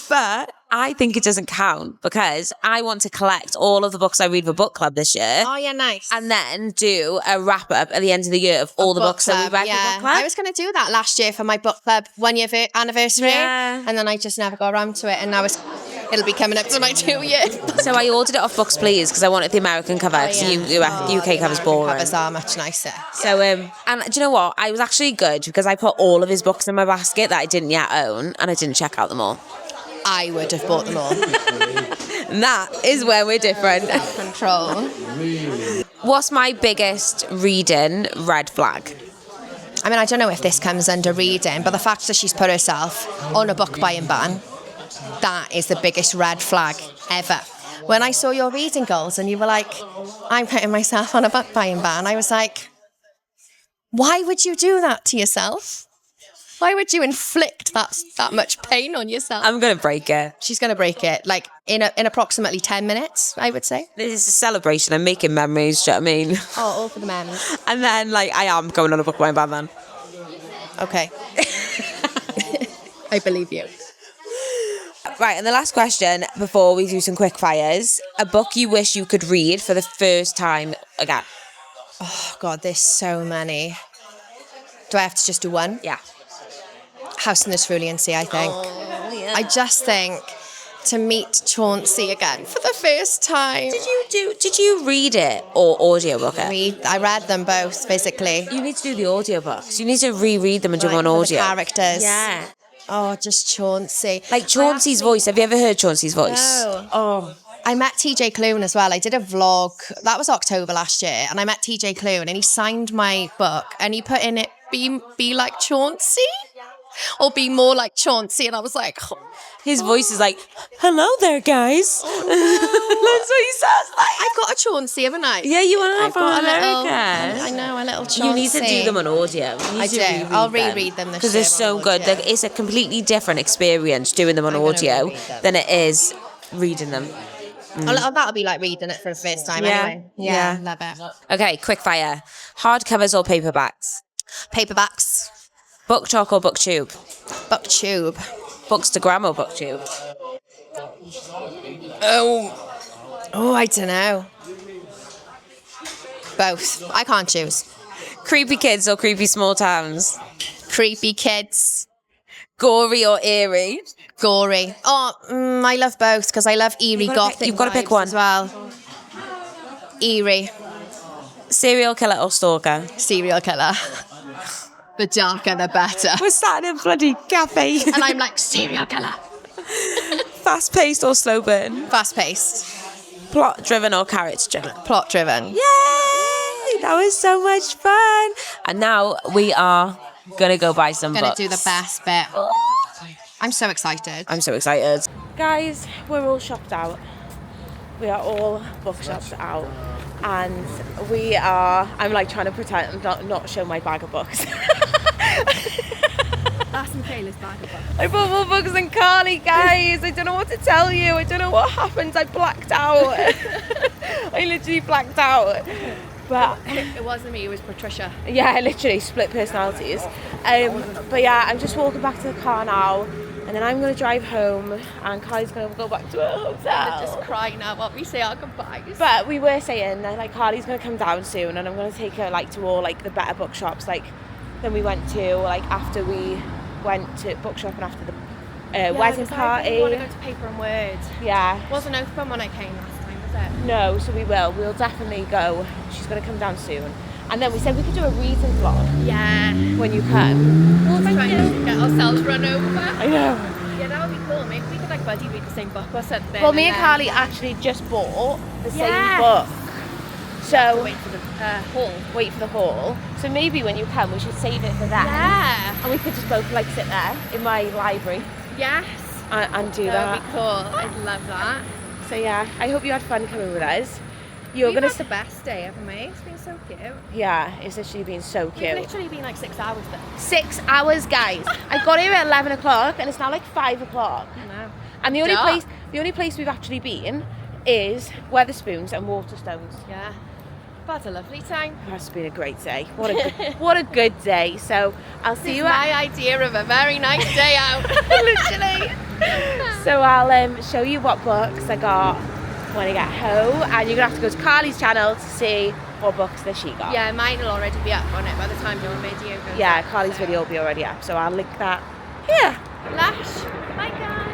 But I think it doesn't count because I want to collect all of the books I read for book club this year. Oh, yeah, nice. And then do a wrap up at the end of the year of all the books that we read for book club. I was going to do that last year for my book club 1 year anniversary. Yeah. And then I just never got around to it. And now it'll be coming up to my 2 years. So I ordered it off Books Please because I wanted the American cover because UK cover's boring. Covers are much nicer. So, and do you know what? I was actually good because I put all of his books in my basket that I didn't yet own and I didn't check out them all. I would have bought them all. And that is where we're different. Control. What's my biggest reading red flag? I mean, I don't know if this comes under reading, but the fact that she's put herself on a book buy and ban, that is the biggest red flag ever. When I saw your reading goals and you were like, I'm putting myself on a book buy and ban, I was like, why would you do that to yourself? Why would you inflict that much pain on yourself? I'm going to break it. She's going to break it, like, in approximately 10 minutes, I would say. This is a celebration. I'm making memories, do you know what I mean? Oh, all for the memories. And then, I am going on a book by band then. Okay. I believe you. Right, and the last question before we do some quick fires. A book you wish you could read for the first time again? Oh, God, there's so many. Do I have to just do one? Yeah. House in the Cerulean Sea, I think. Oh, yeah. I just think to meet Chauncey again for the first time. Did you read it or audiobook it? I read them both physically. You need to do the audiobooks. You need to reread them and do them on for audio. The characters. Yeah. Oh, just Chauncey. Like Chauncey's voice. Have you ever heard Chauncey's voice? No. Oh. I met TJ Clune as well. I did a vlog. That was October last year. And I met TJ Clune and he signed my book and he put in it, be like Chauncey or be more like Chauncey. And I was like... Oh. His voice is like, hello there, guys. That's what he sounds like. I've got a Chauncey, haven't I? Yeah, you want to I've got a little Chauncey. You need to do them on audio. I do. I'll reread them this year. Because they're so good. It's a completely different experience doing them on audio than it is reading them. That'll be like reading it for the first time anyway. Yeah, love it. Okay, quick fire. Hardcovers or paperbacks? Paperbacks. Book Talk or Booktube? Booktube. Bookstagram or Booktube? Oh, I don't know. Both. I can't choose. Creepy kids or creepy small towns? Creepy kids. Gory or eerie? Gory. Oh, I love both because I love eerie gothic. You've got to pick one as well. Eerie. Serial killer or stalker? Serial killer. The darker, the better. We're sat in a bloody cafe. And I'm like, serial killer. Fast paced or slow burn? Fast paced. Plot driven or character driven? Plot driven. Yay! That was so much fun. And now we are going to go buy some books. Going to do the best bit. I'm so excited. I'm so excited. Guys, we're all shopped out. We are all bookshops out. And I'm like trying to pretend not show my bag of books. That's Michaela's bag of books. I bought more books than Carly, guys. I don't know what to tell you. I don't know what happened. I blacked out. I literally blacked out. But it wasn't me, it was Patricia. Yeah, literally split personalities. But yeah, I'm just walking back to the car now. And then I'm going to drive home and Carly's going to go back to her hotel. I'm just crying now while we say our goodbyes. But we were saying that like Carly's going to come down soon and I'm going to take her like to all like the better bookshops like than we went to like after we went to bookshop and after the wedding party. I want to go to Paper and Word. Yeah. It wasn't open when I came last time, was it? No, so we will. We'll definitely go. She's going to come down soon. And then we said we could do a reading vlog. Yeah. When you come. We'll try and get ourselves run over. I know. Yeah, that would be cool. Maybe we could like buddy read the same book or something. Well, me and Carly actually just bought the same book. So wait for the haul. Wait for the haul. So maybe when you come, we should save it for that. Yeah. And we could just both like sit there in my library. Yes. And do that. That would be cool. I'd love that. So yeah, I hope you had fun coming with us. We've had the best day, haven't we? It's been so cute. Yeah, it's literally been so cute. We've literally been like 6 hours there. 6 hours, guys. I got here at 11 o'clock and it's now like 5 o'clock. I know. And the only place we've actually been is Weatherspoons and Waterstones. Yeah. That's a lovely time. That's been a great day. What a good day. So I'll see you. My idea of a very nice day out. Literally. So I'll show you what books I got when I get home, and you're gonna have to go to Carly's channel to see what books that she got. Yeah, mine will already be up on it by the time your video goes. Yeah, up, Carly's video will be already up, so I'll link that here. Lush. Bye guys.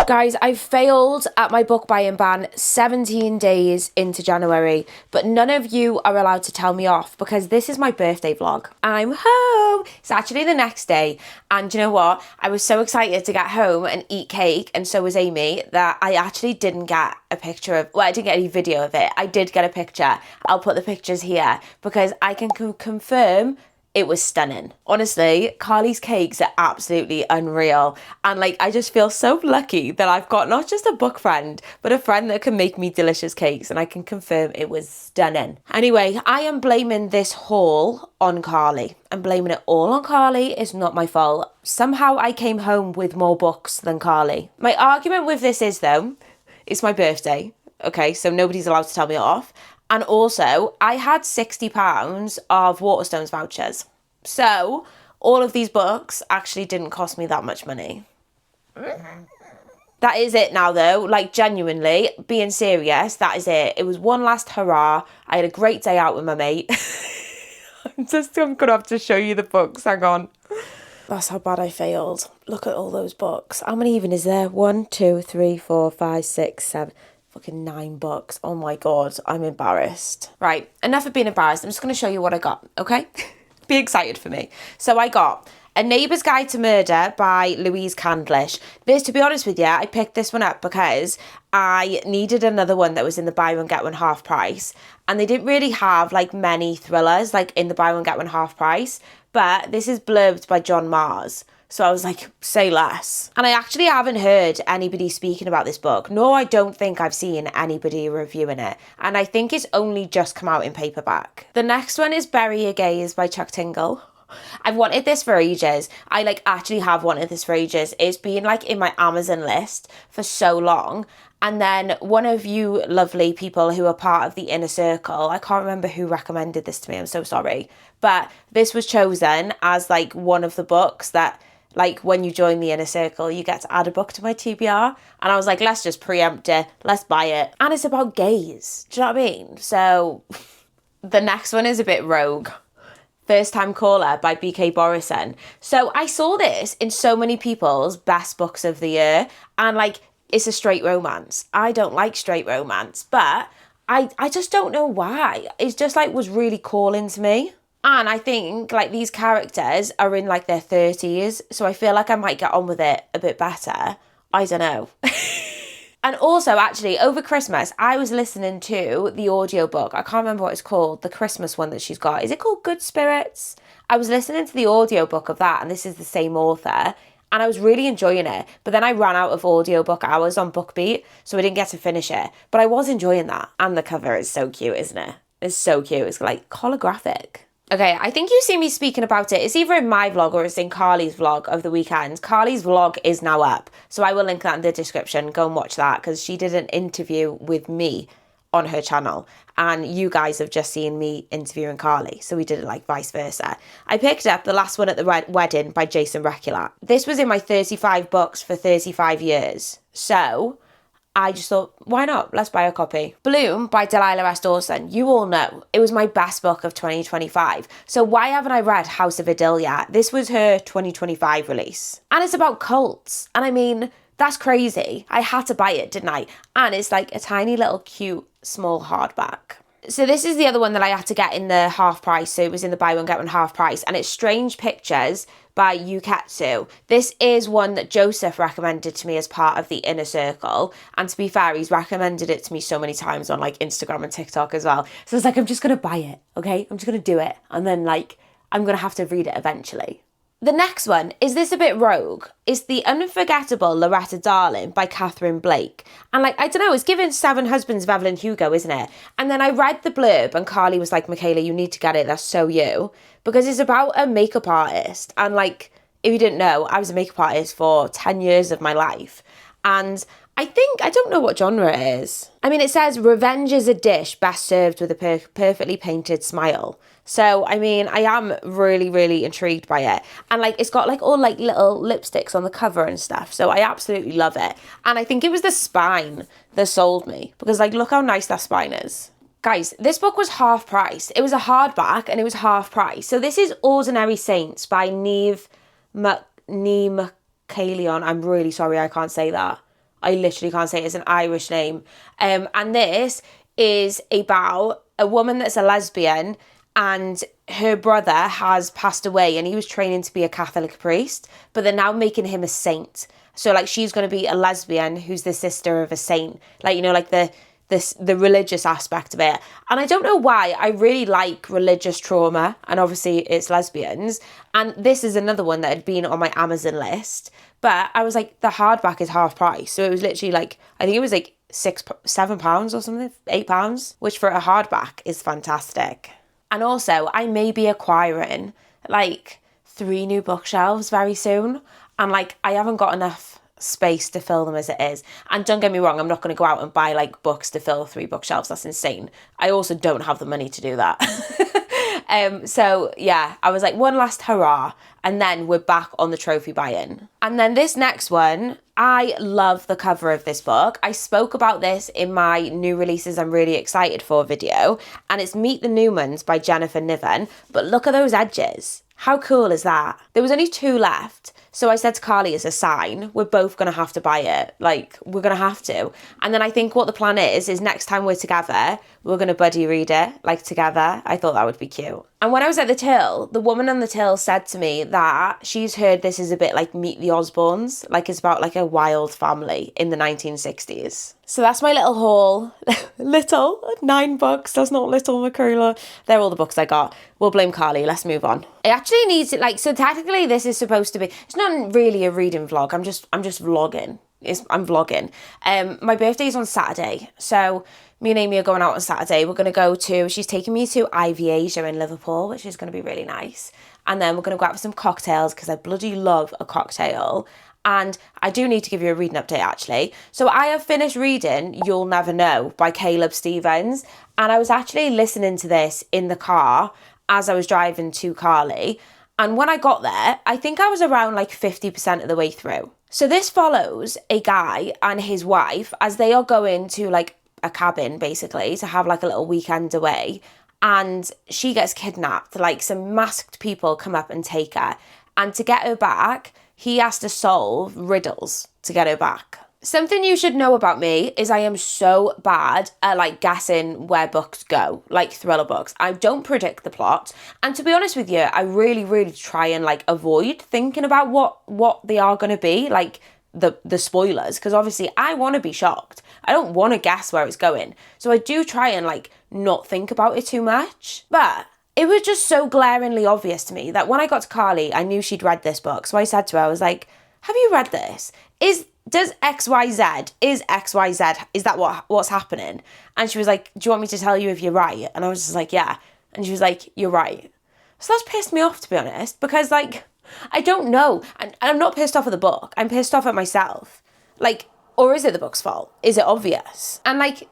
Guys, I failed at my book buying ban 17 days into January, but none of you are allowed to tell me off because this is my birthday vlog. I'm home. It's actually the next day, and you know what? I was so excited to get home and eat cake, and so was Amy, that I actually didn't get a picture of, well, I didn't get any video of it. I did get a picture. I'll put the pictures here because I can confirm it was stunning. Honestly, Carly's cakes are absolutely unreal. And like, I just feel so lucky that I've got not just a book friend, but a friend that can make me delicious cakes. And I can confirm it was stunning. Anyway, I am blaming this haul on Carly. I'm blaming it all on Carly. It's not my fault. Somehow I came home with more books than Carly. My argument with this is though, it's my birthday. Okay, so nobody's allowed to tell me off. And also, I had £60 of Waterstones vouchers. So, all of these books actually didn't cost me that much money. That is it now, though. Like, genuinely, being serious, that is it. It was one last hurrah. I had a great day out with my mate. I'm going to have to show you the books. Hang on. That's how bad I failed. Look at all those books. How many even is there? 1, 2, 3, 4, 5, 6, 7, fucking 9 books. Oh my God, I'm embarrassed. Right, enough of being embarrassed. I'm just going to show you what I got, okay? Be excited for me. So I got A Neighbour's Guide to Murder by Louise Candlish. This, to be honest with you, I picked this one up because I needed another one that was in the buy one get one half price, and they didn't really have like many thrillers like in the buy one get one half price, but this is blurbed by John Mars. So I was like, say less. And I actually haven't heard anybody speaking about this book, nor I don't think I've seen anybody reviewing it. And I think it's only just come out in paperback. The next one is Bury Your Gaze by Chuck Tingle. I've wanted this for ages. I like actually have wanted this for ages. It's been like in my Amazon list for so long. And then one of you lovely people who are part of the inner circle, I can't remember who recommended this to me, I'm so sorry. But this was chosen as like one of the books that, like, when you join the inner circle, you get to add a book to my TBR. And I was like, let's just preempt it. Let's buy it. And it's about gays. Do you know what I mean? So the next one is a bit rogue. First Time Caller by B.K. Borison. So I saw this in so many people's best books of the year. And like, it's a straight romance. I don't like straight romance. But I just don't know why. It's just like was really calling to me. And I think like these characters are in like their 30s. So I feel like I might get on with it a bit better. I don't know. And also actually over Christmas, I was listening to the audiobook. I can't remember what it's called. The Christmas one that she's got. Is it called Good Spirits? I was listening to the audiobook of that. And this is the same author. And I was really enjoying it. But then I ran out of audiobook hours on BookBeat. So I didn't get to finish it. But I was enjoying that. And the cover is so cute, isn't it? It's so cute. It's like holographic. Okay, I think you see me speaking about it. It's either in my vlog or it's in Carly's vlog of the weekend. Carly's vlog is now up, so I will link that in the description. Go and watch that because she did an interview with me on her channel and you guys have just seen me interviewing Carly, so we did it like vice versa. I picked up The Last One at the Wedding by Jason Reculat. This was in my 35 books for 35 years, so I just thought, why not? Let's buy a copy. Bloom by Delilah S. Dawson. You all know, it was my best book of 2025. So why haven't I read House of Idyll yet? This was her 2025 release. And it's about cults. And I mean, that's crazy. I had to buy it, didn't I? And it's like a tiny little cute small hardback. So this is the other one that I had to get in the half price. So it was in the buy one, get one half price. And it's Strange Pictures by Yuketsu. This is one that Joseph recommended to me as part of the inner circle. And to be fair, he's recommended it to me so many times on like Instagram and TikTok as well. So it's like, I'm just going to buy it, okay? I'm just going to do it. And then like, I'm going to have to read it eventually. The next one, is this a bit rogue? It's The Unforgettable Loretta Darling by Catherine Blake. And like, I don't know, it's given Seven Husbands of Evelyn Hugo, isn't it? And then I read the blurb and Carly was like, Michaela, you need to get it, that's so you. Because it's about a makeup artist. And like, if you didn't know, I was a makeup artist for 10 years of my life. And I don't know what genre it is. I mean, it says, revenge is a dish best served with a perfectly painted smile. So, I mean, I am really, really intrigued by it. And like, it's got like all like little lipsticks on the cover and stuff. So I absolutely love it. And I think it was the spine that sold me. Because like, look how nice that spine is. Guys, this book was half price. It was a hardback and it was half price. So this is Ordinary Saints by Neve McCallion. I'm really sorry, I can't say that. I literally can't say it. It's an Irish name. And this is about a woman that's a lesbian and her brother has passed away and he was training to be a Catholic priest, but they're now making him a saint. So like she's going to be a lesbian who's the sister of a saint. Like, you know, like the religious aspect of it. And I don't know why, I really like religious trauma and obviously it's lesbians. And this is another one that had been on my Amazon list. But I was like, the hardback is half price. So it was literally like, I think it was like £7 or something, £8, which for a hardback is fantastic. And also, I may be acquiring like 3 new bookshelves very soon. And like, I haven't got enough space to fill them as it is. And don't get me wrong, I'm not going to go out and buy like books to fill 3 bookshelves. That's insane. I also don't have the money to do that. So yeah, I was like, one last hurrah. And then we're back on the trophy buy-in. And then this next one, I love the cover of this book. I spoke about this in my new releases I'm really excited for video. And it's Meet the Newmans by Jennifer Niven. But look at those edges. How cool is that? There was only 2 left. So I said to Carly as a sign, we're both going to have to buy it. Like, we're going to have to. And then I think what the plan is next time we're together, we're going to buddy read it, like, together. I thought that would be cute. And when I was at the till, the woman on the till said to me that she's heard this is a bit like Meet the Osbournes. Like, it's about, like, a wild family in the 1960s. So that's my little haul. Little, 9 books. That's not little, Michaela. They're all the books I got. We'll blame Carly. Let's move on. It actually needs to, like, so technically this is supposed to be, it's not really a reading vlog. I'm just vlogging. I'm vlogging. My birthday's on Saturday. So me and Amy are going out on Saturday. We're going to go to, she's taking me to Ivy Asia in Liverpool, which is going to be really nice. And then we're going to go out for some cocktails because I bloody love a cocktail. And I do need to give you a reading update, actually. So I have finished reading You'll Never Know by Caleb Stevens. And I was actually listening to this in the car as I was driving to Carly. And when I got there, I think I was around like 50% of the way through. So this follows a guy and his wife as they are going to like a cabin, basically, to have like a little weekend away. And she gets kidnapped. Like, some masked people come up and take her. And to get her back, he has to solve riddles to get her back. Something you should know about me is I am so bad at like guessing where books go, like thriller books. I don't predict the plot. And to be honest with you, I really, really try and like avoid thinking about what they are going to be, like the spoilers, because obviously I want to be shocked. I don't want to guess where it's going. So I do try and like not think about it too much. But it was just so glaringly obvious to me that when I got to Carly, I knew she'd read this book. So I said to her, I was like, have you read this? Does XYZ, is that what's happening? And she was like, do you want me to tell you if you're right? And I was just like, yeah. And she was like, you're right. So that's pissed me off, to be honest, because like, I don't know. And I'm not pissed off at the book. I'm pissed off at myself. Like, or is it the book's fault? Is it obvious? And like,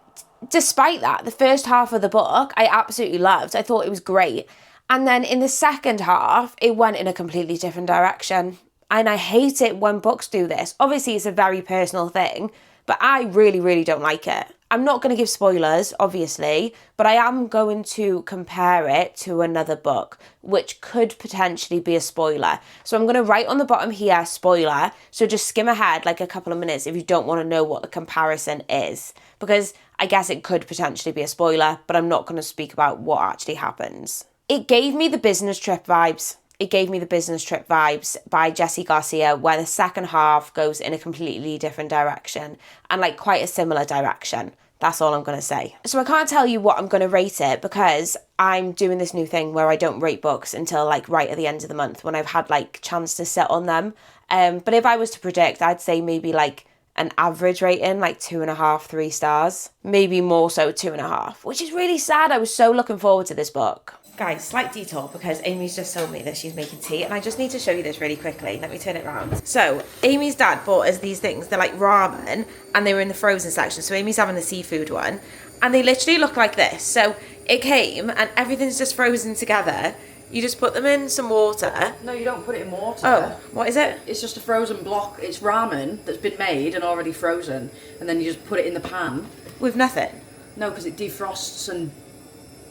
despite that, the first half of the book, I absolutely loved. I thought it was great. And then in the second half, it went in a completely different direction. And I hate it when books do this. Obviously, it's a very personal thing, but I really, really don't like it. I'm not going to give spoilers, obviously, but I am going to compare it to another book, which could potentially be a spoiler. So I'm going to write on the bottom here, spoiler. So just skim ahead like a couple of minutes if you don't want to know what the comparison is. Because I guess it could potentially be a spoiler, but I'm not going to speak about what actually happens. It gave me the business trip vibes. It gave me the business trip vibes by Jessie Garcia, where the second half goes in a completely different direction and like quite a similar direction. That's all I'm going to say. So I can't tell you what I'm going to rate it because I'm doing this new thing where I don't rate books until like right at the end of the month when I've had like chance to sit on them. But if I was to predict, I'd say maybe like an average rating, like 2.5, 3 stars. Maybe more so 2.5, which is really sad. I was so looking forward to this book. Guys, slight detour because Amy's just told me that she's making tea and I just need to show you this really quickly. Let me turn it around. So Amy's dad bought us these things. They're like ramen and they were in the frozen section. So Amy's having the seafood one and they literally look like this. So it came and everything's just frozen together. You just put them in some water. No, you don't put it in water. Oh, what is it? It's just a frozen block. It's ramen that's been made and already frozen. And then you just put it in the pan. With nothing? No, because it defrosts and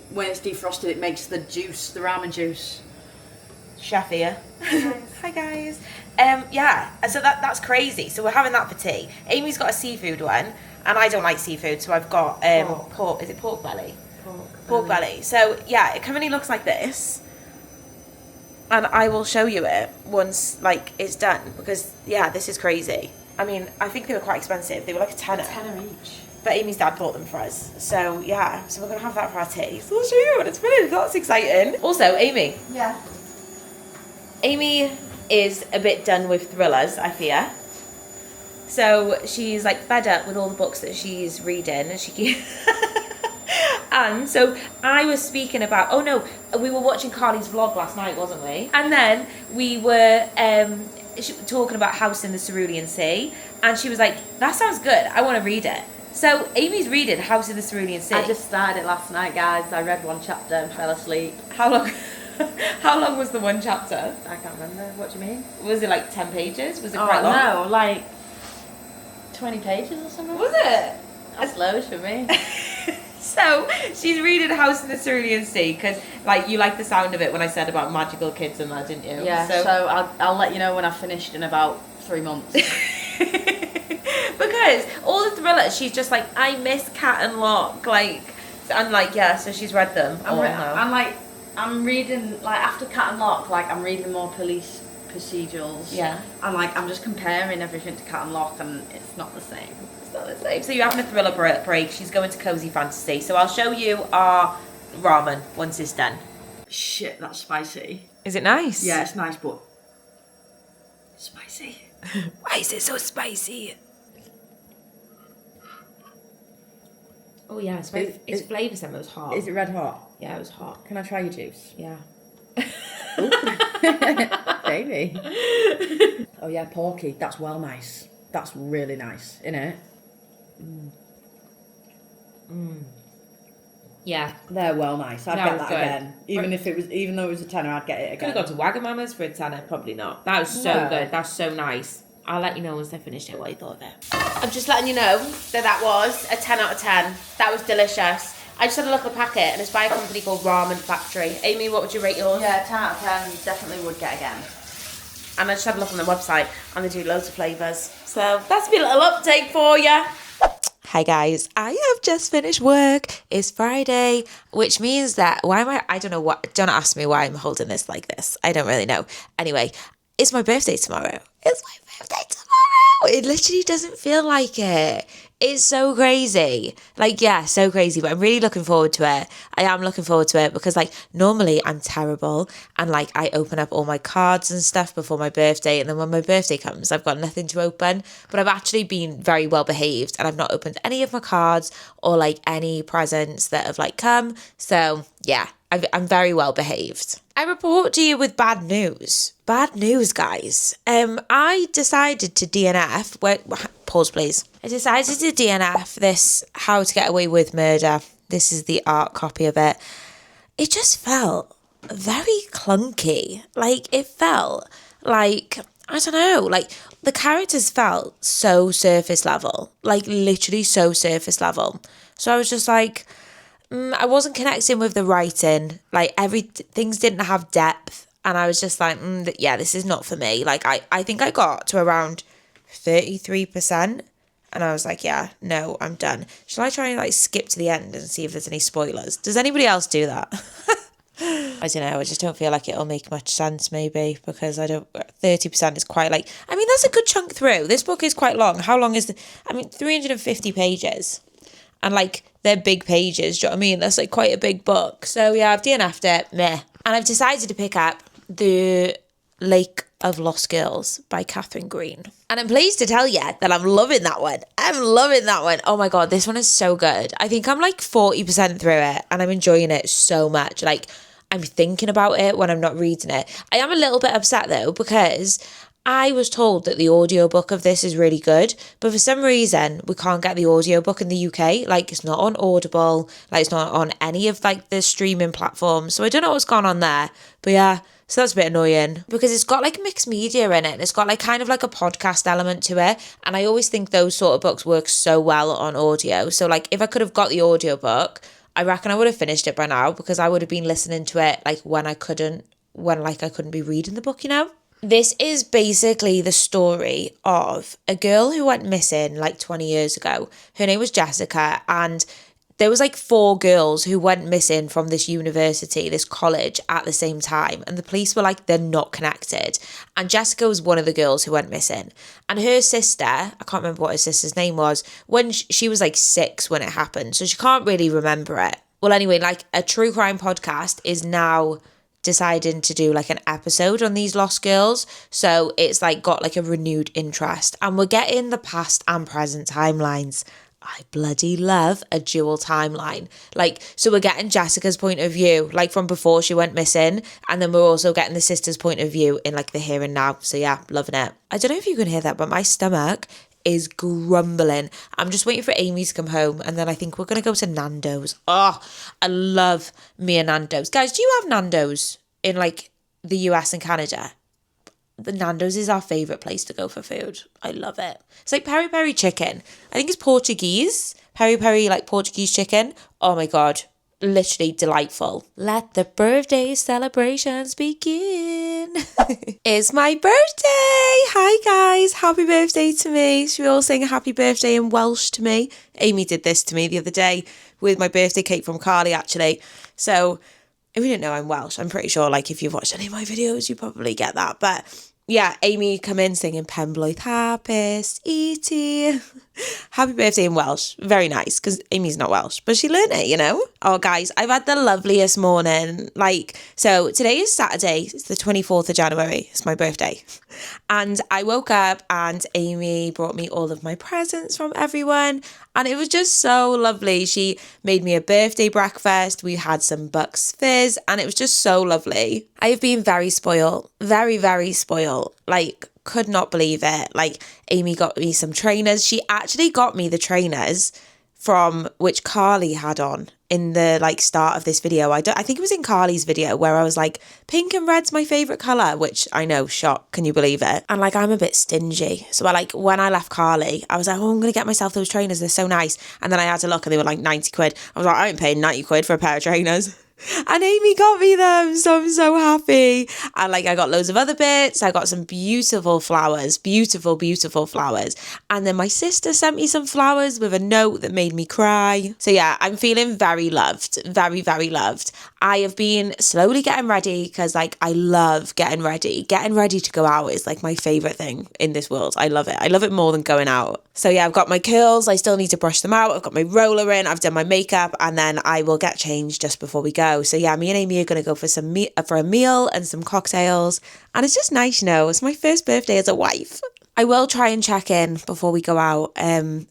when it's defrosted it makes the juice, the ramen juice. Chef here. Hi guys. Yeah, so that's crazy. So we're having that for tea. Amy's got a seafood one and I don't like seafood, so I've got pork. Is it pork belly? Pork belly. So yeah, it currently looks like this. And I will show you it once like it's done because yeah, this is crazy. I mean, I think they were quite expensive. They were like a tenner. Each. But Amy's dad bought them for us. So yeah, so we're going to have that for our tea. So I'll show you when it's finished. That's exciting. Also, Amy. Yeah. Amy is a bit done with thrillers, I fear. So she's like fed up with all the books that she's reading and she and so I was speaking about, oh no, we were watching Carly's vlog last night, wasn't we? And then we were talking about House in the Cerulean Sea and she was like, that sounds good, I want to read it. So Amy's reading House in the Cerulean Sea. I just started it last night, guys. I read one chapter and fell asleep. How long? How long was the one chapter? I can't remember. What do you mean? Was it like 10 pages? Was it quite long? No, like 20 pages or something. Was it? That's loads for me. So she's reading House in the Cerulean Sea because, like, you like the sound of it when I said about magical kids and that, didn't you? Yeah, so I'll let you know when I've finished in about 3 months. Because all the thrillers, she's just like, I miss Cat and Lock, like, and like, yeah, so she's read them. I'm reading, like, after Cat and Lock, like, I'm reading more police procedurals. Yeah. And, like, I'm just comparing everything to Cat and Lock, and it's not the same. It's not the same. So you're having a thriller break. She's going to cozy fantasy. So I'll show you our ramen once it's done. Shit, that's spicy. Is it nice? Yeah, it's nice, but spicy. Why is it so spicy? Oh yeah, it's flavoursome. It was hot. Is it red hot? Yeah, it was hot. Can I try your juice? Yeah. Baby. Oh yeah, porky. That's well nice. That's really nice, innit? Yeah. They're well nice. I'd That get was that good. again. Even though it was a tenner, I'd get it Could again. have gone to Wagamama's for a tenner. Probably not. That was so No. good. That's so nice. I'll let you know once I finished it what I thought of it. I'm just letting you know that was a 10 out of 10. That was delicious. I just had a look at the packet and it's by a company called Ramen Factory. Amy, what would you rate yours? Yeah, 10 out of 10. Definitely would get again. And I just had a look on their website and they do loads of flavours. So that's been a little update for you. Hi guys, I have just finished work. It's Friday, which means that I don't ask me why I'm holding this like this. I don't really know. Anyway, it's my birthday tomorrow. It's my birthday tomorrow. It literally doesn't feel like it. It's so crazy. Like, yeah, so crazy. But I'm really looking forward to it. I am looking forward to it because, like, normally I'm terrible. And, like, I open up all my cards and stuff before my birthday. And then when my birthday comes, I've got nothing to open. But I've actually been very well behaved. And I've not opened any of my cards or, like, any presents that have, like, come. So, yeah, I'm very well behaved. I report to you with bad news. Bad news, guys. I decided to DNF. Pause, please. I decided to DNF this How to Get Away with Murder. This is the art copy of it. It just felt very clunky. Like, it felt like, I don't know, like the characters felt so surface level. Like, literally so surface level. So I was just like, I wasn't connecting with the writing. Like, things didn't have depth. And I was just like, yeah, this is not for me. Like, I think I got to around 33%. And I was like, yeah, no, I'm done. Shall I try and, like, skip to the end and see if there's any spoilers? Does anybody else do that? I don't know. I just don't feel like it'll make much sense, maybe, because 30% is quite, like, I mean, that's a good chunk through. This book is quite long. How long is 350 pages. And, like, they're big pages, do you know what I mean? That's, like, quite a big book. So, yeah, I've DNF'd it. Meh. And I've decided to pick up The Lake of Lost Girls by Catherine Green. And I'm pleased to tell you that I'm loving that one. I'm loving that one. Oh, my God, this one is so good. I think I'm, like, 40% through it, and I'm enjoying it so much. Like, I'm thinking about it when I'm not reading it. I am a little bit upset, though, because I was told that the audiobook of this is really good, but for some reason we can't get the audiobook in the UK. Like, it's not on Audible, like, it's not on any of, like, the streaming platforms. So I don't know what's gone on there, but yeah, so that's a bit annoying because it's got, like, mixed media in it. It's got, like, kind of like a podcast element to it. And I always think those sort of books work so well on audio. So, like, if I could have got the audiobook, I reckon I would have finished it by now because I would have been listening to it, like, when I couldn't be reading the book, you know? This is basically the story of a girl who went missing like 20 years ago. Her name was Jessica, and there was like 4 girls who went missing from this university, this college at the same time. And the police were like, they're not connected. And Jessica was one of the girls who went missing. And her sister, I can't remember what her sister's name was, when she was like 6 when it happened. So she can't really remember it. Well, anyway, like a true crime podcast is now deciding to do like an episode on these lost girls, so it's like got like a renewed interest, and we're getting the past and present timelines. I bloody love a dual timeline. Like, so we're getting Jessica's point of view, like from before she went missing, and then we're also getting the sister's point of view in like the here and now. So yeah, loving it. I don't know if you can hear that, but my stomach is grumbling. I'm just waiting for Amy to come home, and then I think we're going to go to Nando's. Oh, I love me a Nando's. Guys, do you have Nando's in like the US and Canada? the Nando's is our favourite place to go for food. I love it. It's like peri peri chicken. I think it's Portuguese. Peri peri, like Portuguese chicken. Oh my God. Literally delightful. Let the birthday celebrations begin. It's my birthday. Hi guys. Happy birthday to me. Should we all sing a happy birthday in Welsh to me? Amy did this to me the other day with my birthday cake from Carly, actually. So if you didn't know I'm Welsh, I'm pretty sure like if you've watched any of my videos, you probably get that. But yeah, Amy come in singing Penblwydd Hapus, E.T. Happy birthday in Welsh. Very nice, because Amy's not Welsh, but she learned it, you know? Oh, guys, I've had the loveliest morning. So today is Saturday. It's the 24th of January. It's my birthday. And I woke up and Amy brought me all of my presents from everyone. And it was just so lovely. She made me a birthday breakfast. We had some Bucks Fizz, and it was just so lovely. I have been very spoiled. Very, very spoiled. Could not believe it. Amy got me some trainers. She actually got me the trainers from which Carly had on in the start of this video. I think it was in Carly's video where I was like, pink and red's my favourite colour, which I know, shock, can you believe it? And I'm a bit stingy. So when I left Carly, I was like, oh, I'm going to get myself those trainers. They're so nice. And then I had to look and they were like 90 quid. I was like, I ain't paying 90 quid for a pair of trainers. And Amy got me them, so I'm so happy. And I got loads of other bits. I got some beautiful flowers, beautiful flowers. And then my sister sent me some flowers with a note that made me cry. So yeah, I'm feeling very loved, very, very loved. I have been slowly getting ready because I love getting ready. Getting ready to go out is my favourite thing in this world. I love it. I love it more than going out. So yeah, I've got my curls. I still need to brush them out. I've got my roller in. I've done my makeup, and then I will get changed just before we go. So yeah, me and Amy are going to go for for a meal and some cocktails. And it's just nice, it's my first birthday as a wife. I will try and check in before we go out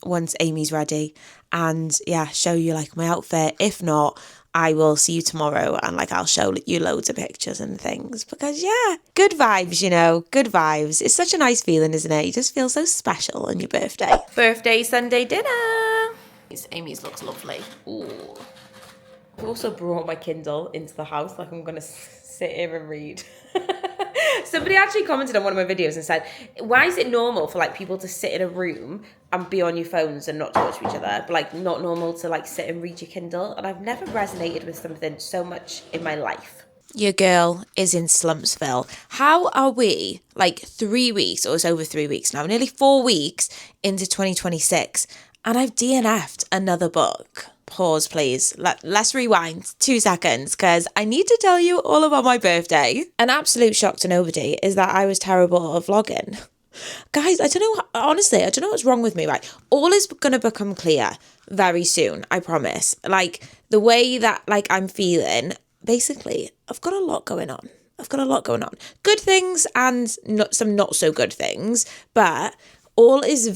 once Amy's ready, and yeah, show you my outfit. If not, I will see you tomorrow and I'll show you loads of pictures and things, because yeah, good vibes, good vibes. It's such a nice feeling, isn't it? You just feel so special on your birthday. Birthday Sunday dinner. Amy's looks lovely. Ooh. I've also brought my Kindle into the house, I'm going to sit here and read. Somebody actually commented on one of my videos and said, why is it normal for people to sit in a room and be on your phones and not talk to each other, but not normal to sit and read your Kindle? And I've never resonated with something so much in my life. Your girl is in Slumpsville. How are we 3 weeks, or it's over 3 weeks now, nearly 4 weeks into 2026, and I've DNF'd another book? Pause, please. Let's rewind 2 seconds, because I need to tell you all about my birthday. An absolute shock to nobody is that I was terrible at vlogging. Guys, I don't know what's wrong with me, right? All is going to become clear very soon, I promise. The way that, I'm feeling, basically, I've got a lot going on. Good things and some not so good things, but all is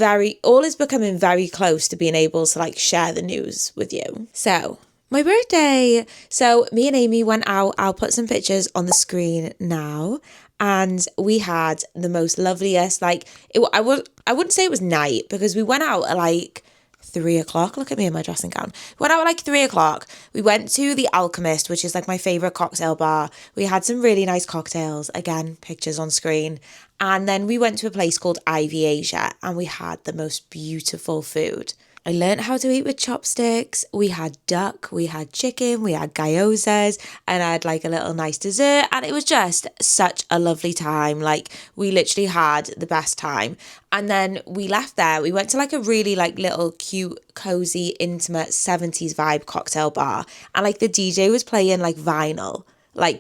becoming very close to being able to share the news with you. So my birthday. So me and Amy went out. I'll put some pictures on the screen now. And we had the most loveliest, I wouldn't say it was night, because we went out at 3 o'clock. Look at me in my dressing gown. We went out at 3 o'clock. We went to the Alchemist, which is my favourite cocktail bar. We had some really nice cocktails. Again, pictures on screen. And then we went to a place called Ivy Asia, and we had the most beautiful food. I learned how to eat with chopsticks. We had duck, we had chicken, we had gyozas, and I had a little nice dessert, and it was just such a lovely time. We literally had the best time. And then we left there. We went to a really little cute, cozy, intimate 70s vibe cocktail bar, and the DJ was playing vinyl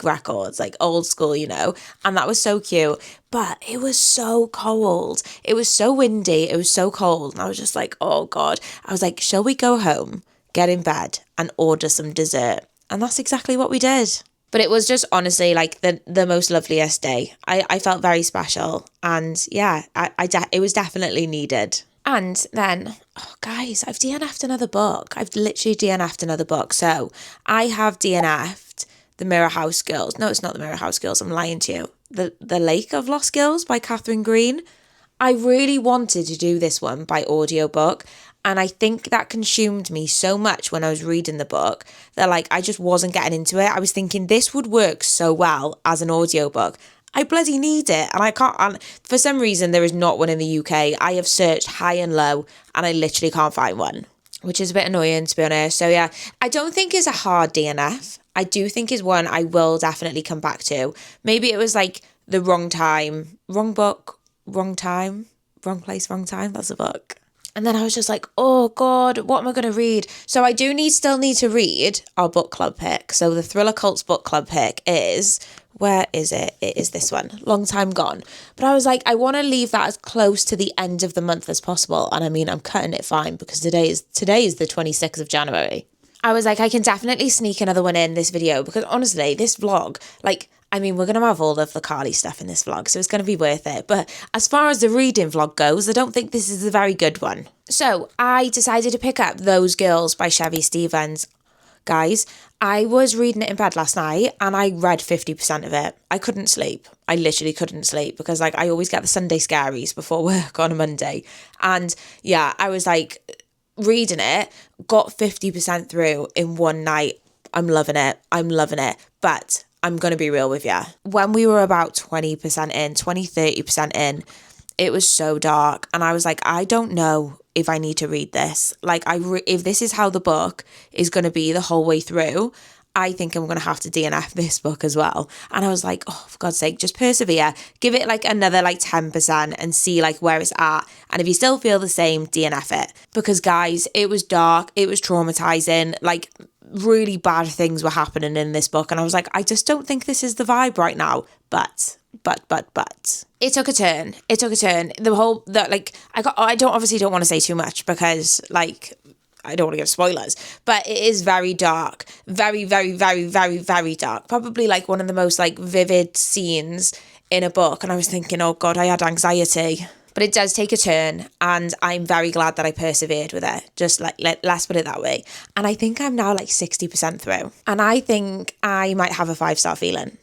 records, old school, and that was so cute. But it was so cold. It was so windy. It was so cold. And I was just oh God. I was shall we go home, get in bed and order some dessert? And that's exactly what we did. But it was just honestly the most loveliest day. I felt very special. And yeah, it was definitely needed. And then, oh guys, I've DNF'd another book. I've literally DNF'd another book. So I have DNF'd The Mirror House Girls. No, it's not The Mirror House Girls. I'm lying to you. The Lake of Lost Girls by Catherine Green. I really wanted to do this one by audiobook, and I think that consumed me so much when I was reading the book that I just wasn't getting into it. I was thinking this would work so well as an audiobook, I bloody need it. And I can't, and for some reason, there is not one in the UK. I have searched high and low and I literally can't find one, which is a bit annoying, to be honest. So yeah, I don't think it's a hard DNF. I do think is one I will definitely come back to. Maybe it was like the wrong time, wrong book, wrong time, wrong place, wrong time. That's a book. And then I was just like, oh God, what am I going to read? So I do still need to read our book club pick. So the Thriller Cults book club pick is, where is it? It is this one, Long Time Gone. But I was like, I want to leave that as close to the end of the month as possible. And I mean, I'm cutting it fine because today is the 26th of January. I was like, I can definitely sneak another one in this video because honestly, this vlog, like, I mean, we're going to have all of the Carly stuff in this vlog, so it's going to be worth it. But as far as the reading vlog goes, I don't think this is a very good one. So I decided to pick up Those Girls by Chevy Stevens. Guys, I was reading it in bed last night and I read 50% of it. I couldn't sleep. I literally couldn't sleep because like I always get the Sunday scaries before work on a Monday. And yeah, I was like reading it, got 50% through in one night. I'm loving it. But I'm going to be real with you. When we were about 20% in, 30% in, it was so dark. And I was like, I don't know if I need to read this. Like, if this is how the book is going to be the whole way through, I think I'm going to have to DNF this book as well. And I was like, oh, for God's sake, just persevere. Give it like another like 10% and see like where it's at. And if you still feel the same, DNF it. Because guys, it was dark. It was traumatizing. Like, really bad things were happening in this book. And I was like, I just don't think this is the vibe right now. But. It took a turn. I don't want to say too much because like, I don't want to give spoilers, but it is very dark, very, very, very, very, very dark. Probably like one of the most like vivid scenes in a book. And I was thinking, oh God, I had anxiety. But it does take a turn and I'm very glad that I persevered with it. Just like, let's put it that way. And I think I'm now like 60% through. And I think I might have a 5-star feeling.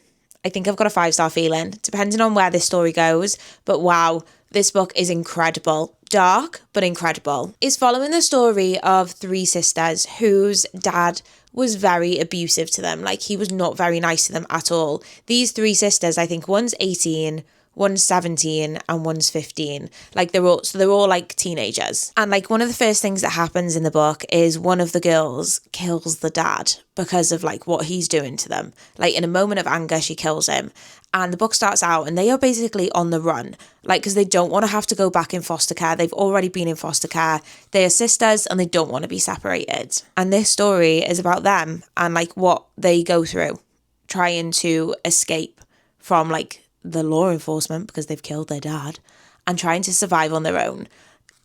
I think I've got a 5-star feeling, depending on where this story goes. But wow, this book is incredible. Dark, but incredible. It's following the story of 3 sisters whose dad was very abusive to them. Like, he was not very nice to them at all. These 3 sisters, I think one's 18, one's 17 and one's 15. Like they're all like teenagers. And like one of the first things that happens in the book is one of the girls kills the dad because of like what he's doing to them. Like in a moment of anger, she kills him. And the book starts out and they are basically on the run. Like, because they don't want to have to go back in foster care. They've already been in foster care. They are sisters and they don't want to be separated. And this story is about them and like what they go through trying to escape from like the law enforcement because they've killed their dad and trying to survive on their own.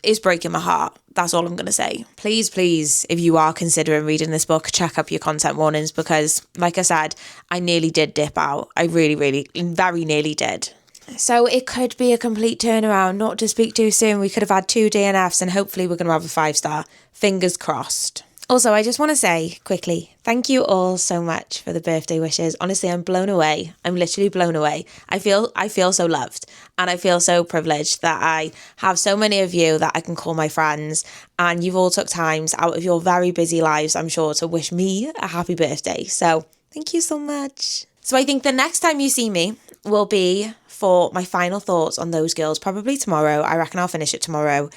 Is breaking my heart. That's all I'm going to say. Please, if you are considering reading this book, check up your content warnings because, like I said, I nearly did dip out. I really, very nearly did. So it could be a complete turnaround, not to speak too soon. We could have had 2 DNFs and hopefully we're going to have a 5-star. Fingers crossed. Also, I just want to say quickly, thank you all so much for the birthday wishes. Honestly, I'm blown away. I'm literally blown away. I feel so loved and I feel so privileged that I have so many of you that I can call my friends and you've all took times out of your very busy lives, I'm sure, to wish me a happy birthday. So thank you so much. So I think the next time you see me will be for my final thoughts on Those Girls, probably tomorrow. I reckon I'll finish it tomorrow.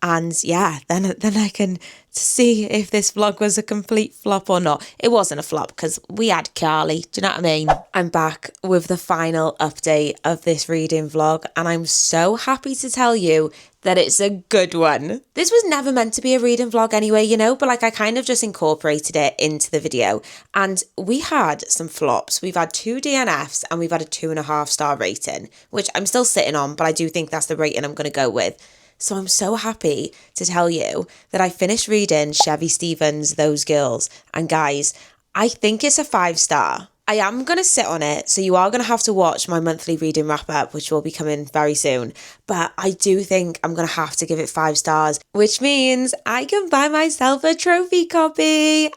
And yeah, then I can see if this vlog was a complete flop or not. It wasn't a flop because we had Carly. Do you know what I mean? I'm back with the final update of this reading vlog and I'm so happy to tell you that it's a good one. This was never meant to be a reading vlog anyway, you know, but like I kind of just incorporated it into the video and we had some flops. We've had 2 DNFs and we've had a 2.5-star rating, which I'm still sitting on, but I do think that's the rating I'm going to go with. So I'm so happy to tell you that I finished reading Chevy Stevens' Those Girls. And guys, I think it's a 5-star. I am going to sit on it, so you are going to have to watch my monthly reading wrap-up, which will be coming very soon. But I do think I'm going to have to give it 5 stars, which means I can buy myself a trophy copy.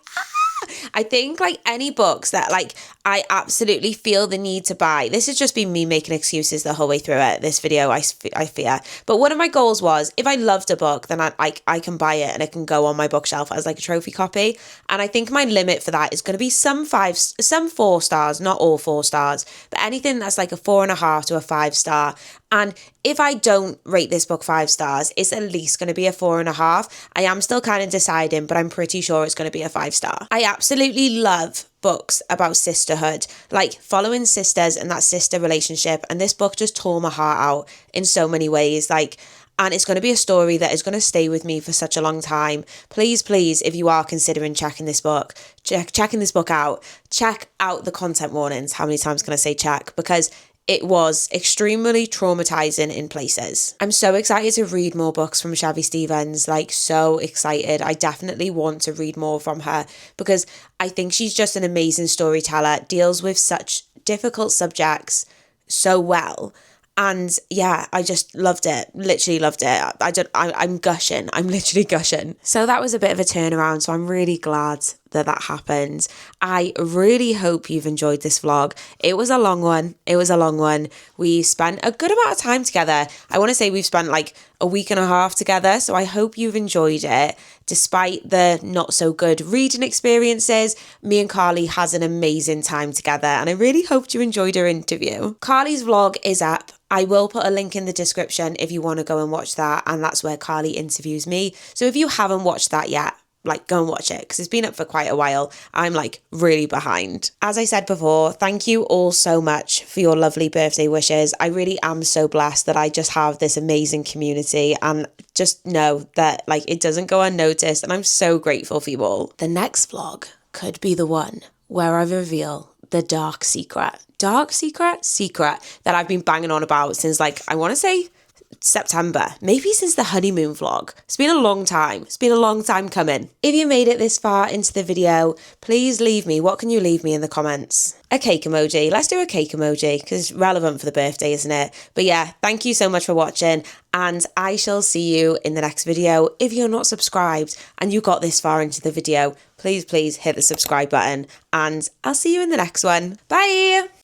I think like any books that like I absolutely feel the need to buy. This has just been me making excuses the whole way through it, this video, I fear. But one of my goals was, if I loved a book, then I can buy it and it can go on my bookshelf as like a trophy copy. And I think my limit for that is going to be some 4 stars, not all 4 stars, but anything that's like a 4.5 to a 5 star. And if I don't rate this book 5 stars, it's at least going to be a 4.5. I am still kind of deciding, but I'm pretty sure it's going to be a 5 star. I absolutely love books about sisterhood, like following sisters and that sister relationship. And this book just tore my heart out in so many ways. And it's going to be a story that is going to stay with me for such a long time. Please, if you are considering checking this book, checking this book out, check out the content warnings. How many times can I say check? Because it was extremely traumatizing in places. I'm so excited to read more books from Chevy Stevens, like so excited. I definitely want to read more from her because I think she's just an amazing storyteller, deals with such difficult subjects so well. And yeah, I just loved it. Literally loved it. I'm gushing. I'm literally gushing. So that was a bit of a turnaround. So I'm really glad that happened. I really hope you've enjoyed this vlog. It was a long one. We spent a good amount of time together. I want to say we've spent like a week and a half together. So I hope you've enjoyed it. Despite the not so good reading experiences, me and Carly has an amazing time together. And I really hoped you enjoyed our interview. Carly's vlog is up. I will put a link in the description if you want to go and watch that. And that's where Carly interviews me. So if you haven't watched that yet, like go and watch it because it's been up for quite a while. I'm like really behind. As I said before, thank you all so much for your lovely birthday wishes. I really am so blessed that I just have this amazing community and just know that like it doesn't go unnoticed and I'm so grateful for you all. The next vlog could be the one where I reveal the dark secret that I've been banging on about since like, I want to say September, maybe since the honeymoon vlog. It's been a long time. It's been a long time coming. If you made it this far into the video, please leave me. What can you leave me in the comments? A cake emoji. Let's do a cake emoji because it's relevant for the birthday, isn't it? But yeah, thank you so much for watching and I shall see you in the next video. If you're not subscribed and you got this far into the video, please hit the subscribe button and I'll see you in the next one. Bye!